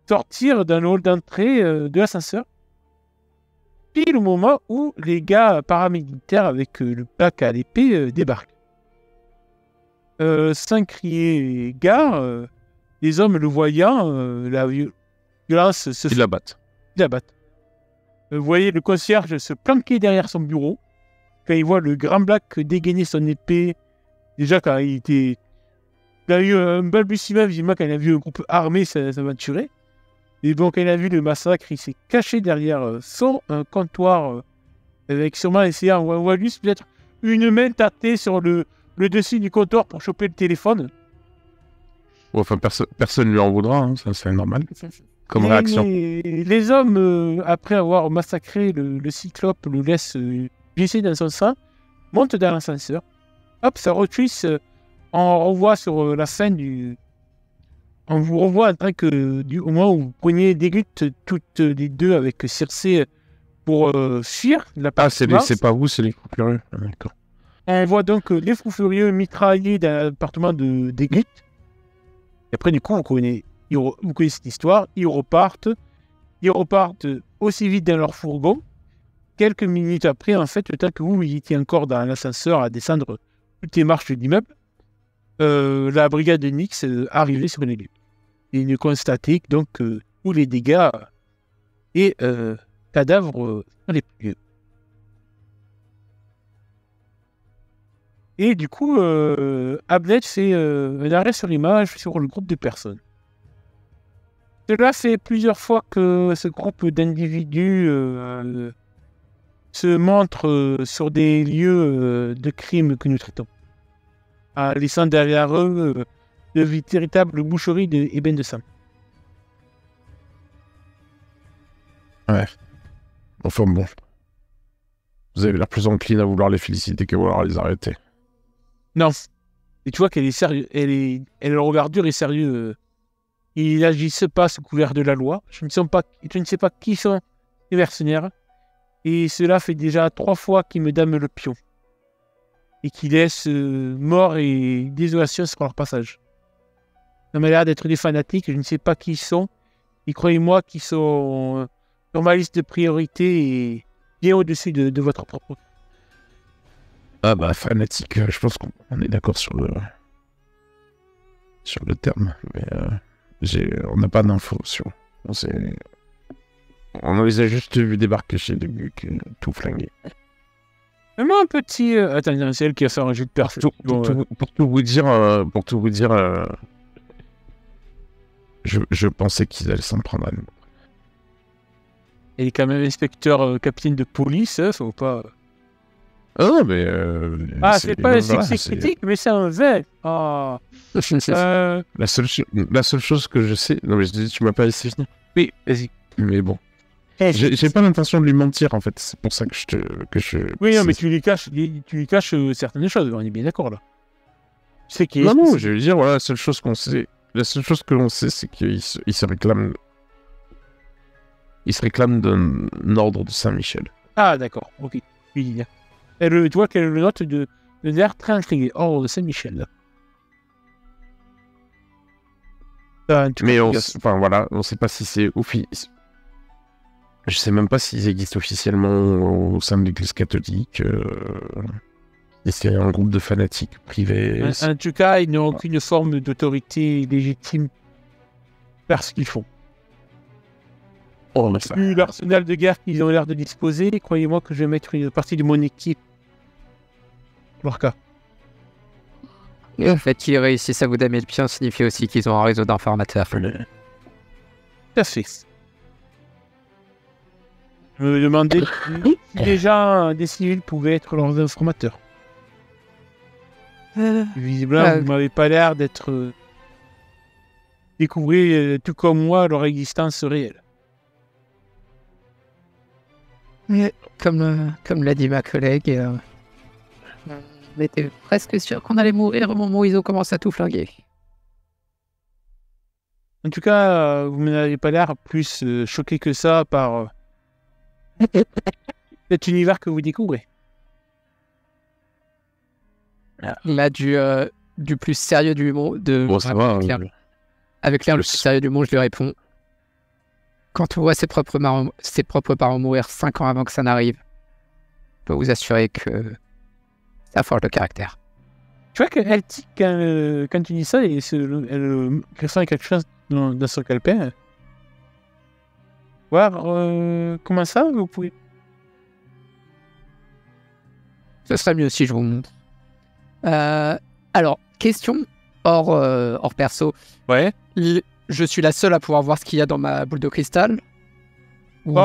sortir dans le hall d'entrée de l'ascenseur. Puis le moment où les gars paramilitaires avec le plaque à l'épée débarquent. Sans crier gare, les hommes le voyant, la violence se Ils l'abattent. Vous voyez le concierge se planquer derrière son bureau. Quand il voit le grand black dégainer son épée, déjà quand il a eu un balbutiement, visiblement quand il a vu un groupe armé s'aventurer. Et bon, quand il a vu le massacre, il s'est caché derrière son comptoir, avec sûrement essayant, on voit juste peut-être une main tâtée sur le dessus du comptoir pour choper le téléphone. Enfin, personne ne lui en voudra, hein, ça c'est normal. Comme réaction. Les hommes, après avoir massacré le cyclope, le laissent glisser dans son sang, montent dans l'ascenseur. Hop, ça retwist. On revoit sur la scène on vous revoit en train que au moment où vous preniez des luttes toutes les deux avec Circé pour fuir la partie. Ah, c'est pas vous, c'est les fous furieux. Ah, d'accord. On voit donc les fous furieux mitraillés dans l'appartement de Deglit. Et après, du coup, vous connaissez cette histoire. Ils repartent aussi vite dans leur fourgon. Quelques minutes après, en fait, le temps que vous étiez encore dans l'ascenseur à descendre toutes les marches de l'immeuble, la brigade de Nix arrivait sur les lieux. Et ne constatait donc tous les dégâts et cadavres dans les lieux. Et du coup, Abnet fait un arrêt sur l'image sur le groupe de personnes. Cela fait plusieurs fois que ce groupe d'individus se montre sur des lieux de crimes que nous traitons, en laissant derrière eux de véritables boucheries d'ébène de sang. Ouais. Enfin bon. Vous avez l'air plus encline à vouloir les féliciter qu'à vouloir les arrêter. Non. Et tu vois qu'elle est sérieuse. Elle le regard dur et sérieux. Ils n'agissent pas sous couvert de la loi. Je ne sais pas qui sont les mercenaires. Et cela fait déjà 3 fois qu'ils me dament le pion. Et qu'ils laissent mort et désolation sur leur passage. Ça m'a l'air d'être des fanatiques. Je ne sais pas qui ils sont. Et croyez-moi qu'ils sont sur ma liste de priorités et bien au-dessus de votre propre. Ah bah, fanatique, je pense qu'on est d'accord sur le terme. Mais on n'a pas d'infos sur... On les a juste vus débarquer chez les Guk, tout flingué. Vraiment un petit... Attends, c'est elle qui a fait un jeu de perf. Pour tout vous dire, je pensais qu'ils allaient s'en prendre à nous. Elle est quand même inspecteur capitaine de police, hein, faut pas... Ah non, mais... c'est pas un succès critique, mais c'est un V. Ah. La seule chose que je sais... Non, mais tu m'as pas laissé finir. Oui, vas-y. Mais bon. J'ai pas l'intention de lui mentir, en fait. C'est pour ça que je... Oui, non, mais tu lui caches certaines choses, on est bien d'accord, là. Tu sais qu'il est... Non, je veux dire, voilà, la seule chose que l'on sait, c'est qu'il se réclame... Il se réclame d'un ordre de Saint-Michel. Ah, d'accord, ok. Oui, tu vois qu'elle le note de l'air très intrigué. Ordre de Saint-Michel. Mais on sait pas si c'est officiel. Je sais même pas s'ils existent officiellement au sein de l'Église catholique. Et c'est un groupe de fanatiques privés. En tout cas, ils n'ont aucune forme d'autorité légitime par ce qu'ils font. Oh, mais ça. Vu l'arsenal de guerre qu'ils ont l'air de disposer, croyez-moi que je vais mettre une partie de mon équipe pour leur cas. Le fait qu'ils réussissent à vous damer le pion signifie aussi qu'ils ont un réseau d'informateurs. Tout à fait. Je me demandais si déjà des civils pouvaient être leurs informateurs. Visiblement, vous m'avez pas l'air d'être découvrir tout comme moi leur existence réelle. Comme l'a dit ma collègue, on était presque sûr qu'on allait mourir au moment où ils ont commencé à tout flinguer. En tout cas, vous n'avez pas l'air plus choqué que ça par cet univers que vous découvrez. Là, du plus sérieux du monde. Bon, ça va. Avec l'air le plus sérieux du monde, je lui réponds. Quand on voit ses propres parents mourir 5 ans avant que ça n'arrive, je peux vous assurer que ça forge le caractère. Tu vois qu'elle dit quand tu dis ça, elle ressent quelque chose dans son calepin. Voir comment ça, vous pouvez. Ce serait mieux si je vous montre. Alors, question hors perso. Ouais. Je suis la seule à pouvoir voir ce qu'il y a dans ma boule de cristal ou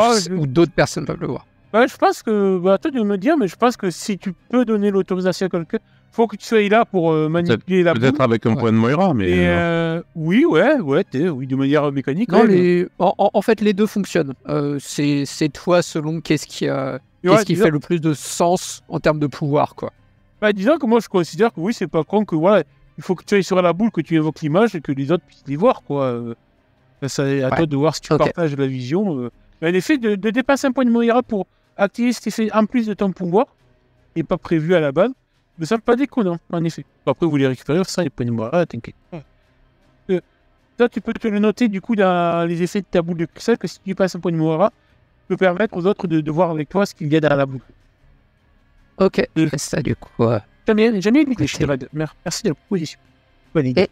d'autres personnes peuvent le voir. Ouais, je pense que, à toi de me dire, mais je pense que si tu peux donner l'autorisation à quelqu'un, faut que tu sois là pour manipuler la boule. Peut-être avec un point de Moira, mais... Oui, de manière mécanique. Non, ouais, en fait, les deux fonctionnent. C'est toi selon qu'est-ce qui fait le plus de sens en termes de pouvoir, quoi. Bah, disons que moi, je considère que oui, c'est pas con que, voilà, il faut que tu ailles sur la boule, que tu évoques l'image et que les autres puissent les voir, quoi. C'est à toi de voir si tu partages la vision. Mais en effet, de dépasser un point de Moira pour activer cet effet en plus de ton pouvoir, n'est pas prévu à la base, me semble pas déconnant, en effet. Bon, après, vous les récupérez sans les points de Moira, t'inquiète pas. Ça, tu peux te le noter, du coup, dans les effets de ta boule de cristal, que si tu passes un point de Moira, peut permettre aux autres de voir avec toi ce qu'il y a dans la boule. Ok, je fais ça du coup. Jamais l'idée, je dirais. Merci de la proposition. Bonne idée.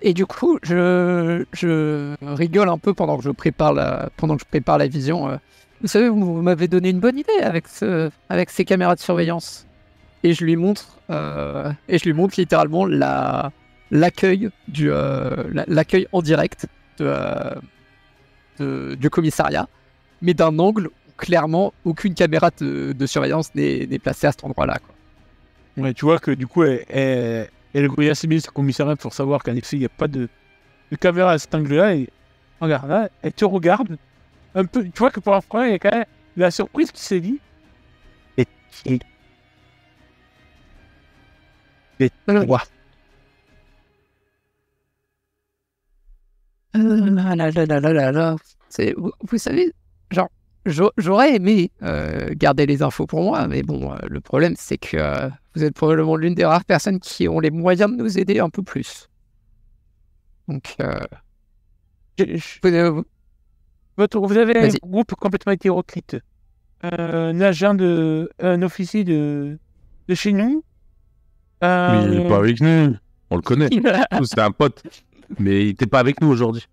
Et du coup, je rigole un peu pendant que je prépare la vision. Vous savez, vous m'avez donné une bonne idée avec ces caméras de surveillance. Et je lui montre littéralement l'accueil en direct du commissariat, mais d'un angle où clairement aucune caméra de surveillance n'est placée à cet endroit-là, quoi. Ouais, tu vois que du coup, elle connaît assez bien ce commissariat pour savoir qu'en effet, il n'y a pas de caméra à cet angle-là. Et regarde, là, elle te regarde un peu. Tu vois que pour un frère, il y a quand même la surprise qui s'est dit. Wow. Vous savez, genre, j'aurais aimé garder les infos pour moi, mais bon, le problème, c'est que vous êtes probablement l'une des rares personnes qui ont les moyens de nous aider un peu plus. Donc, vous avez un groupe complètement hétéroclite. Un officier de chez nous. Mais il n'est pas avec nous. On le connaît. C'est un pote. Mais il n'était pas avec nous aujourd'hui.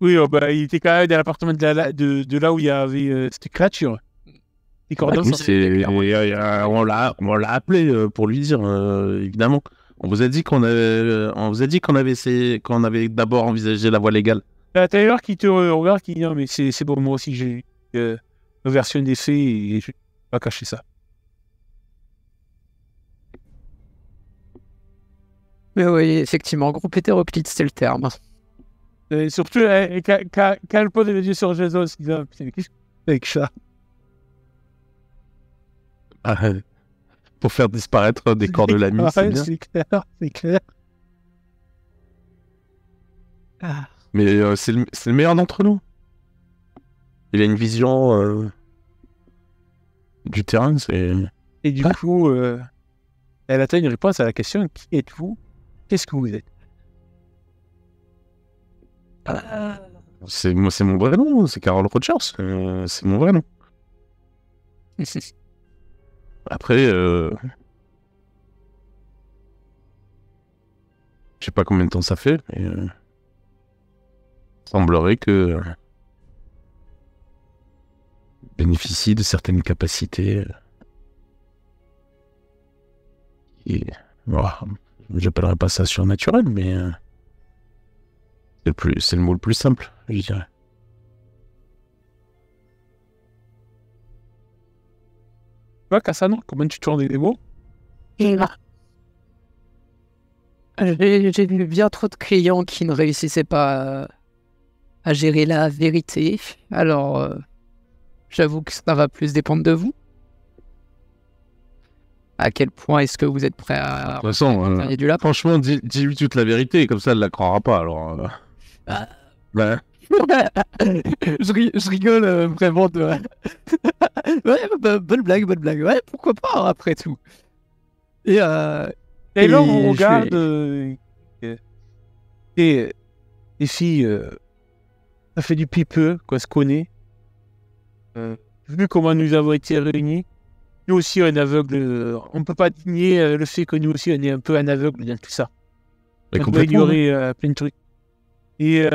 Oui, il était quand même dans l'appartement de là où il y avait cette créature. Les cordons on l'a appelé pour lui dire, évidemment. On vous a dit qu'on avait d'abord envisagé la voie légale. T'as d'ailleurs qui te regarde, qui dit non, mais c'est bon, moi aussi j'ai une version des faits et je vais pas cacher ça. Mais oui, effectivement, groupe hétéroclite, c'est le terme. Et surtout, quand elle pose les yeux sur Jason, il dit putain, qu'est-ce que c'est avec ça? Pour faire disparaître des corps de l'ami, c'est bien. C'est clair. Mais c'est le meilleur d'entre nous. Il a une vision du terrain, c'est... Et du coup, elle attend une réponse à la question, qui êtes-vous? Qu'est-ce que vous êtes? C'est mon vrai nom, c'est Carol Rogers, c'est mon vrai nom. Après, je sais pas combien de temps ça fait, mais semblerait que bénéficie de certaines capacités et voilà, j'appellerais pas ça surnaturel, mais c'est le mot le plus simple, je dirais. Tu vois, Cassandre, comment tu tournes les mots? J'ai eu bien trop de clients qui ne réussissaient pas à gérer la vérité. Alors, j'avoue que ça va plus dépendre de vous. À quel point est-ce que vous êtes prêt à... De toute façon, du lapin? franchement, dis-lui toute la vérité, comme ça elle la croira pas, alors... Ah. Ouais. je rigole vraiment de... ouais, bonne blague. Ouais, pourquoi pas, après tout. Et Taylor, Et on je regarde vais- les filles, ça fait depuis peu qu'on se connaît. Vu comment nous avons été réunis, nous aussi on est aveugle. On ne peut pas nier le fait que nous aussi on est un peu un aveugle dans tout ça. Mais On peut complètement. ignorer plein de trucs. Et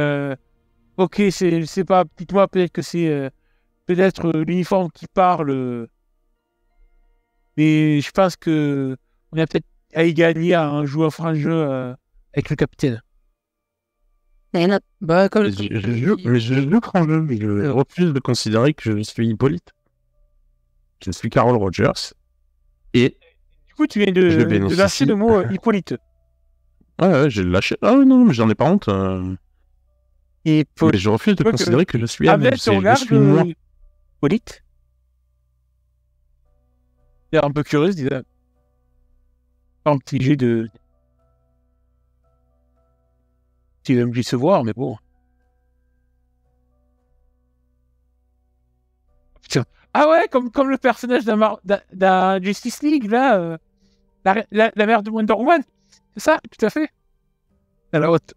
ok, c'est pas, dites-moi peut-être que c'est peut-être l'uniforme qui parle, mais je pense que on a peut-être à y gagner à un joueur franc jeu avec le capitaine. Bah, comme... Mais je joue quand même, mais je refuse de considérer que je suis Hippolyte. Je suis Carol Rogers. Et Du coup, tu viens Je de bénéficie. lâcher le mot Hippolyte. ouais, j'ai lâché. Ah non, mais j'en ai pas honte. Et Mais je refuse de vois que considérer que je suis Ahmed elle. te regarde, Je suis moi. Hippolyte. L'air un peu curieuse, disait. Pas un petit jet de. Tu vas me se voir, mais bon. Putain. Ah ouais, comme le personnage d'un Justice League, là. La mère de Wonder Woman. C'est ça, tout à fait. À la haute.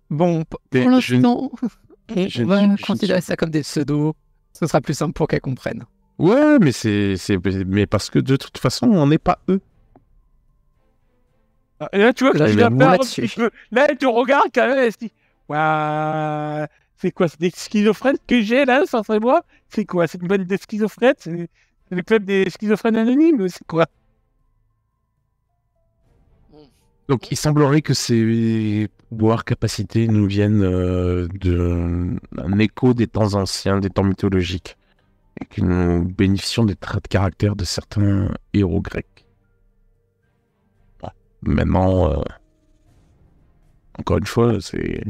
Bon, pour Mais l'instant, je on va ne suis- considérer ça comme des pseudos. Ce sera plus simple pour qu'elles comprennent. Ouais, mais mais parce que de toute façon, on n'est pas eux. Et là, tu vois que Là, tu je vas vais perdre un là-dessus. petit peu. Là, elle te regarde quand même, elle se dit waouh, c'est quoi? C'est des schizophrènes que j'ai là, sans moi? C'est quoi? C'est une bande de schizophrènes? C'est le club des schizophrènes anonymes? C'est quoi? Donc, il semblerait que ces pouvoirs, capacités nous viennent d'un écho des temps anciens, des temps mythologiques, et que nous bénéficions des traits de caractère de certains héros grecs. Voilà. Maintenant, encore une fois, c'est...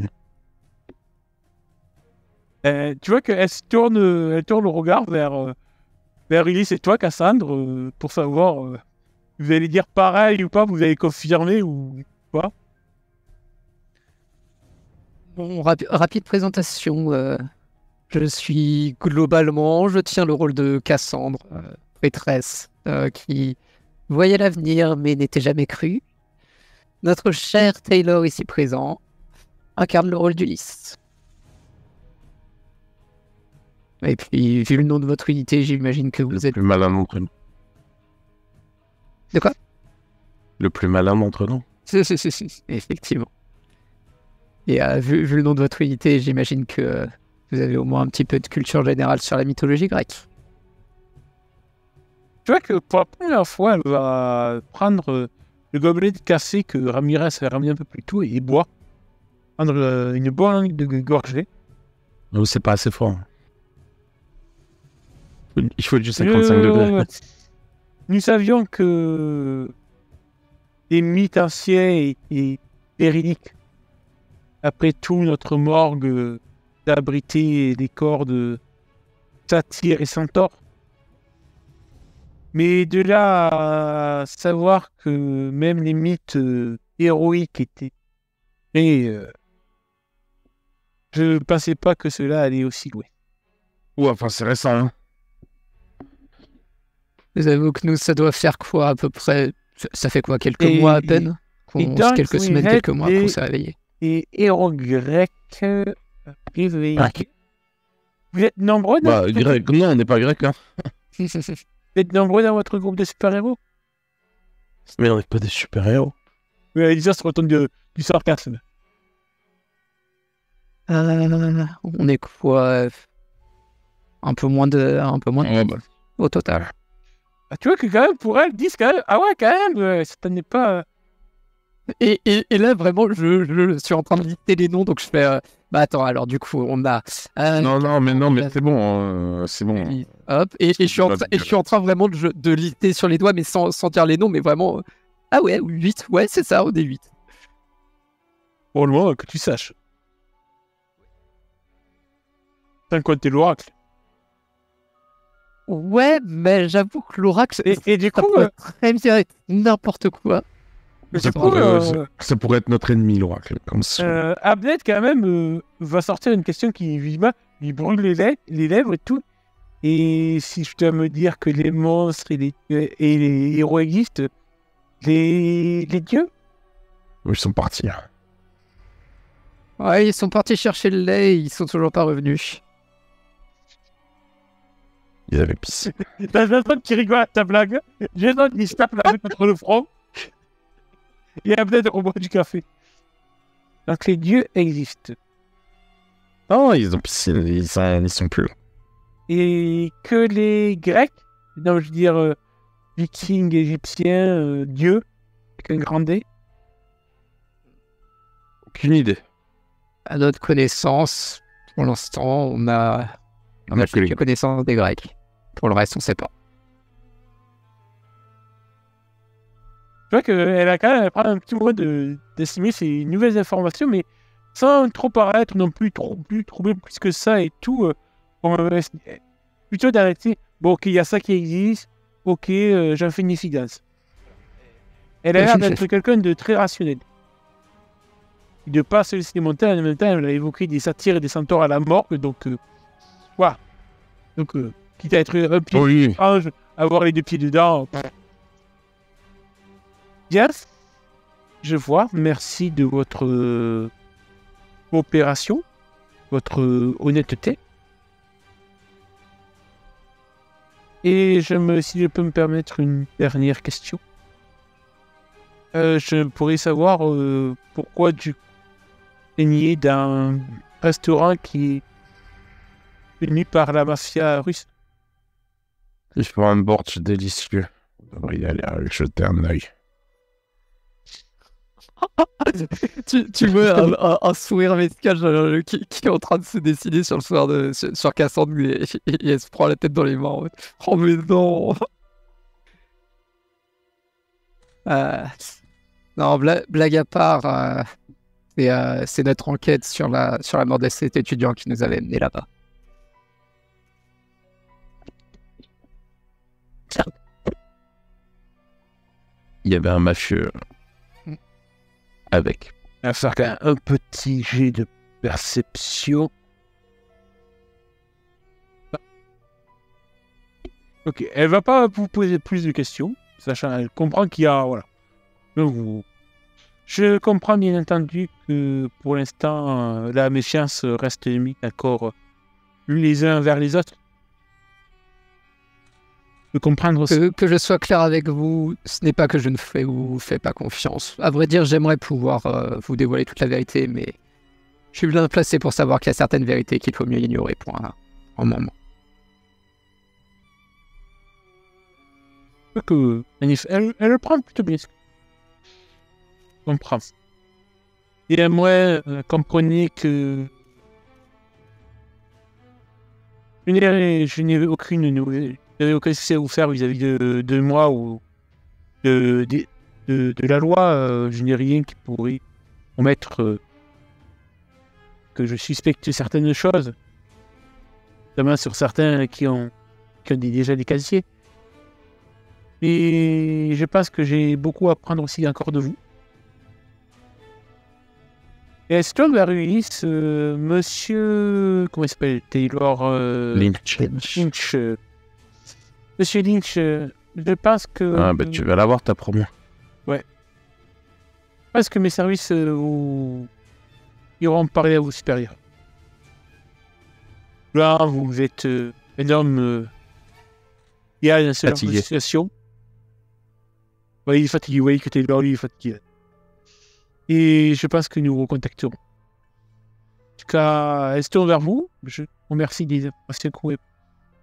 Tu vois qu'elle tourne le regard vers Ulysse et toi, Cassandre, pour savoir vous allez dire pareil ou pas, vous allez confirmer ou pas. Bon, rapide présentation. Je tiens le rôle de Cassandre, prêtresse, qui voyait l'avenir mais n'était jamais crue. Notre cher Taylor, ici présent, incarne le rôle d'Ulysse. Et puis, vu le nom de votre unité, j'imagine que vous le êtes... plus malin d'entre nous. De quoi? Le plus malin d'entre nous. Effectivement. Et vu le nom de votre unité, j'imagine que vous avez au moins un petit peu de culture générale sur la mythologie grecque. Tu vois que pour la première fois, elle va prendre le gobelet de café que Ramirez avait ramené un peu plus tôt et boire. Prendre une bonne gorgée. Non, c'est pas assez fort. Il faut du 55 degrés. Nous savions que les mythes anciens et véridiques, après tout, notre morgue d'abriter des corps de Satyre et Centaure. Mais de là à savoir que même les mythes héroïques étaient... Et je ne pensais pas que cela allait aussi loin. Ouais, enfin, c'est récent, hein. Je vous avoue que nous, ça doit faire quoi à peu près? Ça fait quoi, quelques mois à peine? donc, Quelques semaines, quelques mois qu'on s'est réveillé. Et héros grecs réveillés. Ouais. Vous êtes nombreux dans... Grec, non, on n'est pas grec, hein. Vous êtes nombreux dans votre groupe de super-héros? Mais on n'est pas des super-héros. Oui, Elisa se retourne du sarcasme. On est quoi? Un peu moins de au total. Ah, tu vois que quand même, pour elle, 10 quand même. Ah ouais, quand même, ça n'est pas... Et là, vraiment, je suis en train de lister les noms, donc je fais... bah attends, alors du coup, on a... Non, mais c'est bon, c'est bon. Hop, et je suis en train vraiment de lister sur les doigts, mais sans dire les noms, mais vraiment... Ah ouais, 8, ouais, c'est ça, on est 8. Au moins, que tu saches. Sans compter l'oracle. Ouais, mais j'avoue que l'oracle, Et du ça coup, pourrait très bien être n'importe quoi. Ça pourrait être notre ennemi, l'oracle. Comme ça. Abnet, quand même, va sortir une question qui lui brûle les lèvres et tout. Et si je dois me dire que les monstres et les héros existent, les dieux? Ils sont partis. Ouais, ils sont partis chercher le lait et ils sont toujours pas revenus. Ils avaient pissé. T'as Jason qui rigole à ta blague. Jason qui se tape la main contre le front. Et Abnet on boit du café. Donc les dieux existent. Non, ils ont pissé, ils sont plus là. Et que les Grecs, non, je veux dire vikings, égyptiens, dieux, avec un grand D. Aucune idée. À notre connaissance, pour l'instant, on a quelques connaissances des Grecs. Pour le reste, on sait pas. Tu vois qu'elle a quand même elle prend un petit moment d'estimer ces nouvelles informations, mais sans trop paraître non plus troublé plus que ça et tout. Plutôt d'arrêter. Bon, ok, il y a ça qui existe. Ok, j'en fais une incidence. Elle a l'air d'être quelqu'un de très rationnel. De pas se laisser monter, en même temps, elle a évoqué des satyres et des centaures à la mort, donc, voilà. Donc, quitte à être un pied étrange, avoir les deux pieds dedans. Bien, je vois. Merci de votre coopération, votre honnêteté. Et si je peux me permettre une dernière question. Je pourrais savoir pourquoi tu saigné d'un restaurant qui est tenu par la mafia russe. Ils font un bortsch délicieux. On devrait y aller jeter un œil. tu vois un sourire mesquin qui est en train de se dessiner sur le sourire sur Cassandre et elle se prend la tête dans les mains. Oh mais non. Non, blague à part, c'est notre enquête sur la mort de cet étudiant qui nous avait menés là-bas. Il y avait un mafieux avec. On va faire quand même un petit jet de perception. Ok, elle va pas vous poser plus de questions, sachant elle comprend qu'il y a voilà. Donc, je comprends bien entendu que pour l'instant la méfiance reste mise encore les uns vers les autres. De comprendre que je sois clair avec vous, ce n'est pas que je ne vous fais pas confiance. À vrai dire, j'aimerais pouvoir vous dévoiler toute la vérité, mais je suis bien placé pour savoir qu'il y a certaines vérités qu'il faut mieux ignorer pour un moment. Que elle prend plutôt bien. Je comprends. Et moi, comprenez que je n'ai aucune nouvelle. J'avais aucun souci à vous faire vis-à-vis de moi ou de la loi. Je n'ai rien qui pourrait promettre que je suspecte certaines choses, notamment sur certains qui ont déjà des casiers. Et je pense que j'ai beaucoup à apprendre aussi encore de vous. Et est-ce que monsieur... Comment il s'appelle? Taylor... Lynch. Monsieur Lynch, je pense que... Ah, bah tu vas l'avoir, ta promo. Ouais. Je pense que mes services iront parler à vos supérieurs. Là, vous êtes un homme... il y a une seule situation. Ouais, il est fatigué, oui, que Taylor, lui, il est fatigué. Et je pense que nous vous recontacterons. tout cas, elle se tourne vers vous. Je vous remercie des informations que vous m'avez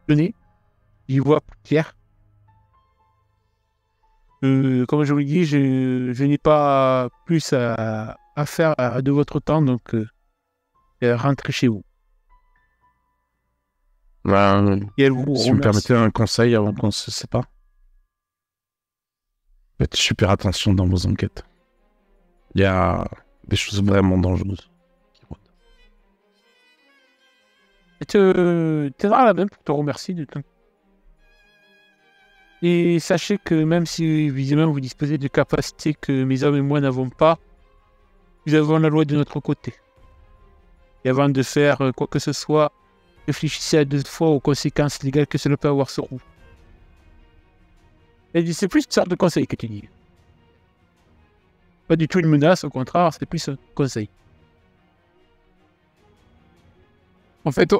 données. J'y vois plus clair. Comme je vous l'ai dit, je n'ai pas plus à faire de votre temps, donc rentrez chez vous. Et elle vous Si vous me remercie. permettez un conseil avant qu'on se sépare. Faites super attention dans vos enquêtes. Il y a des choses vraiment dangereuses. T'es à la même pour te remercier de tout. Et sachez que même si visiblement vous disposez de capacités que mes hommes et moi n'avons pas, nous avons la loi de notre côté. Et avant de faire quoi que ce soit, réfléchissez à 2 fois aux conséquences légales que cela peut avoir sur vous. Et c'est plus une sorte de conseil que tu dis. Pas du tout une menace, au contraire, c'est plus un conseil. En fait,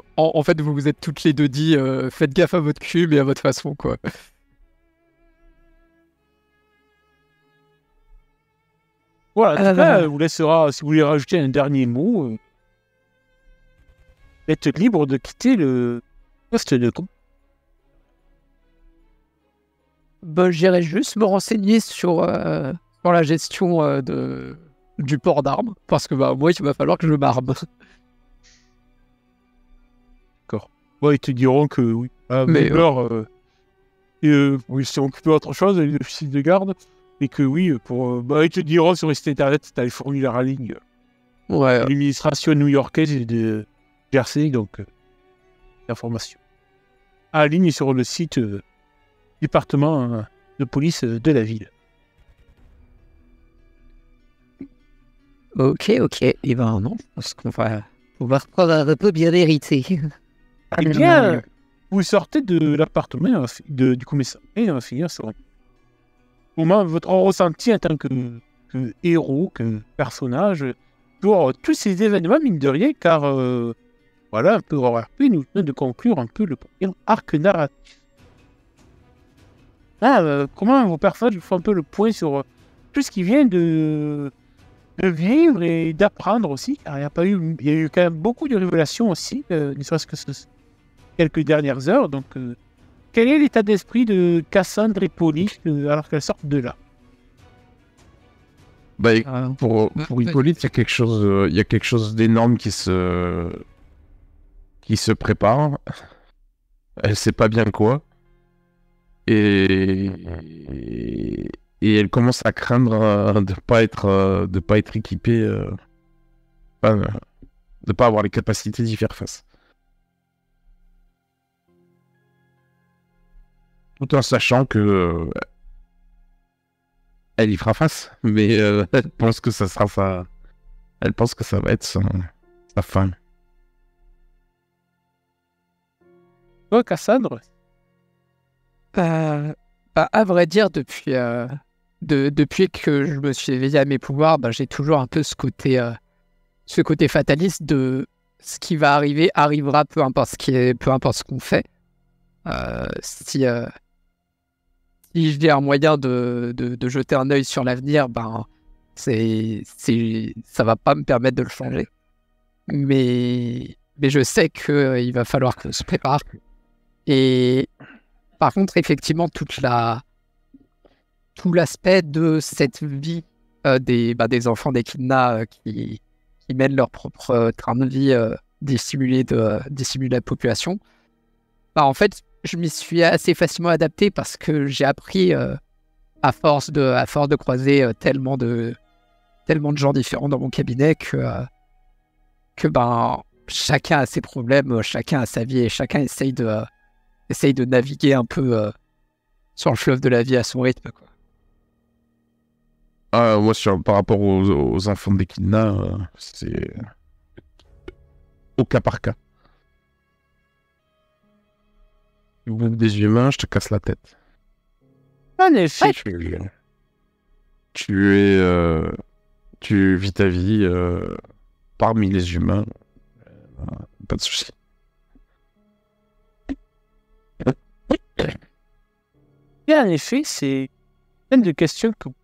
vous vous êtes toutes les deux dit faites gaffe à votre cul, mais à votre façon, quoi. Voilà, en tout cas, vous laissera, si vous voulez rajouter un dernier mot, vous êtes libre de quitter le poste de com. J'irai juste me renseigner sur la gestion du port d'armes, parce que moi, il va falloir que je m'arme. Bon, ils te diront que oui. Mais, ils sont occupés d'autre chose, les officiers de garde, et que oui, ils te diront sur le site internet, tu as les formulaires en ligne. Ouais. L'administration new-yorkaise et de Jersey, donc l'information. En ligne sur le site département de police de la ville. Ok. Et ben non, parce qu'on va reprendre un repos bien hérité. Eh bien, vous sortez de l'appartement du commissaire et on va finir sur comment votre ressenti en tant que héros, que personnage, pour tous ces événements, mine de rien, car voilà, un peu RP nous vient de conclure un peu le premier arc narratif. Comment vos personnages font un peu le point sur tout ce qui vient de vivre et d'apprendre aussi, car il y a eu quand même beaucoup de révélations aussi, ne serait-ce que quelques dernières heures. Donc, quel est l'état d'esprit de Cassandre et Polly alors qu'elles sortent de là? Pour Hippolyte, il y a quelque chose d'énorme qui se prépare. Elle sait pas bien quoi. Et elle commence à craindre de pas être équipée, de pas avoir les capacités d'y faire face. Tout en sachant que elle y fera face, mais elle pense que ça sera elle pense que ça va être sa fin. Toi, Cassandre? À vrai dire, depuis que je me suis éveillé à mes pouvoirs, j'ai toujours un peu ce côté fataliste de ce qui va arriver arrivera, peu importe ce qu'on fait. Si j'ai un moyen de jeter un œil sur l'avenir, ça va pas me permettre de le changer. Mais je sais qu'il va falloir qu'on se prépare. Et par contre, effectivement, tout l'aspect de cette vie des enfants des kidnappers qui mènent leur propre train de vie dissimulé de la population, en fait, je m'y suis assez facilement adapté parce que j'ai appris à force de croiser tellement de gens différents dans mon cabinet que chacun a ses problèmes, chacun a sa vie et chacun essaye de naviguer un peu sur le fleuve de la vie à son rythme, quoi. Moi, par rapport aux enfants des kidnappers, c'est au cas par cas. Tu bouffes des humains, je te casse la tête. En effet. Tu vis ta vie parmi les humains. Pas de souci. Et en effet, c'est plein de questions que vous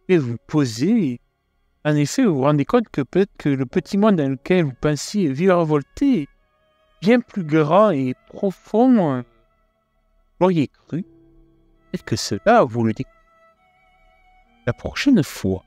pouvez vous poser En effet, vous vous rendez compte que peut-être que le petit monde dans lequel vous pensiez vivre revolté est bien plus grand et profond. Vous l'auriez cru. Peut-être que cela, vous le découvrez la prochaine fois.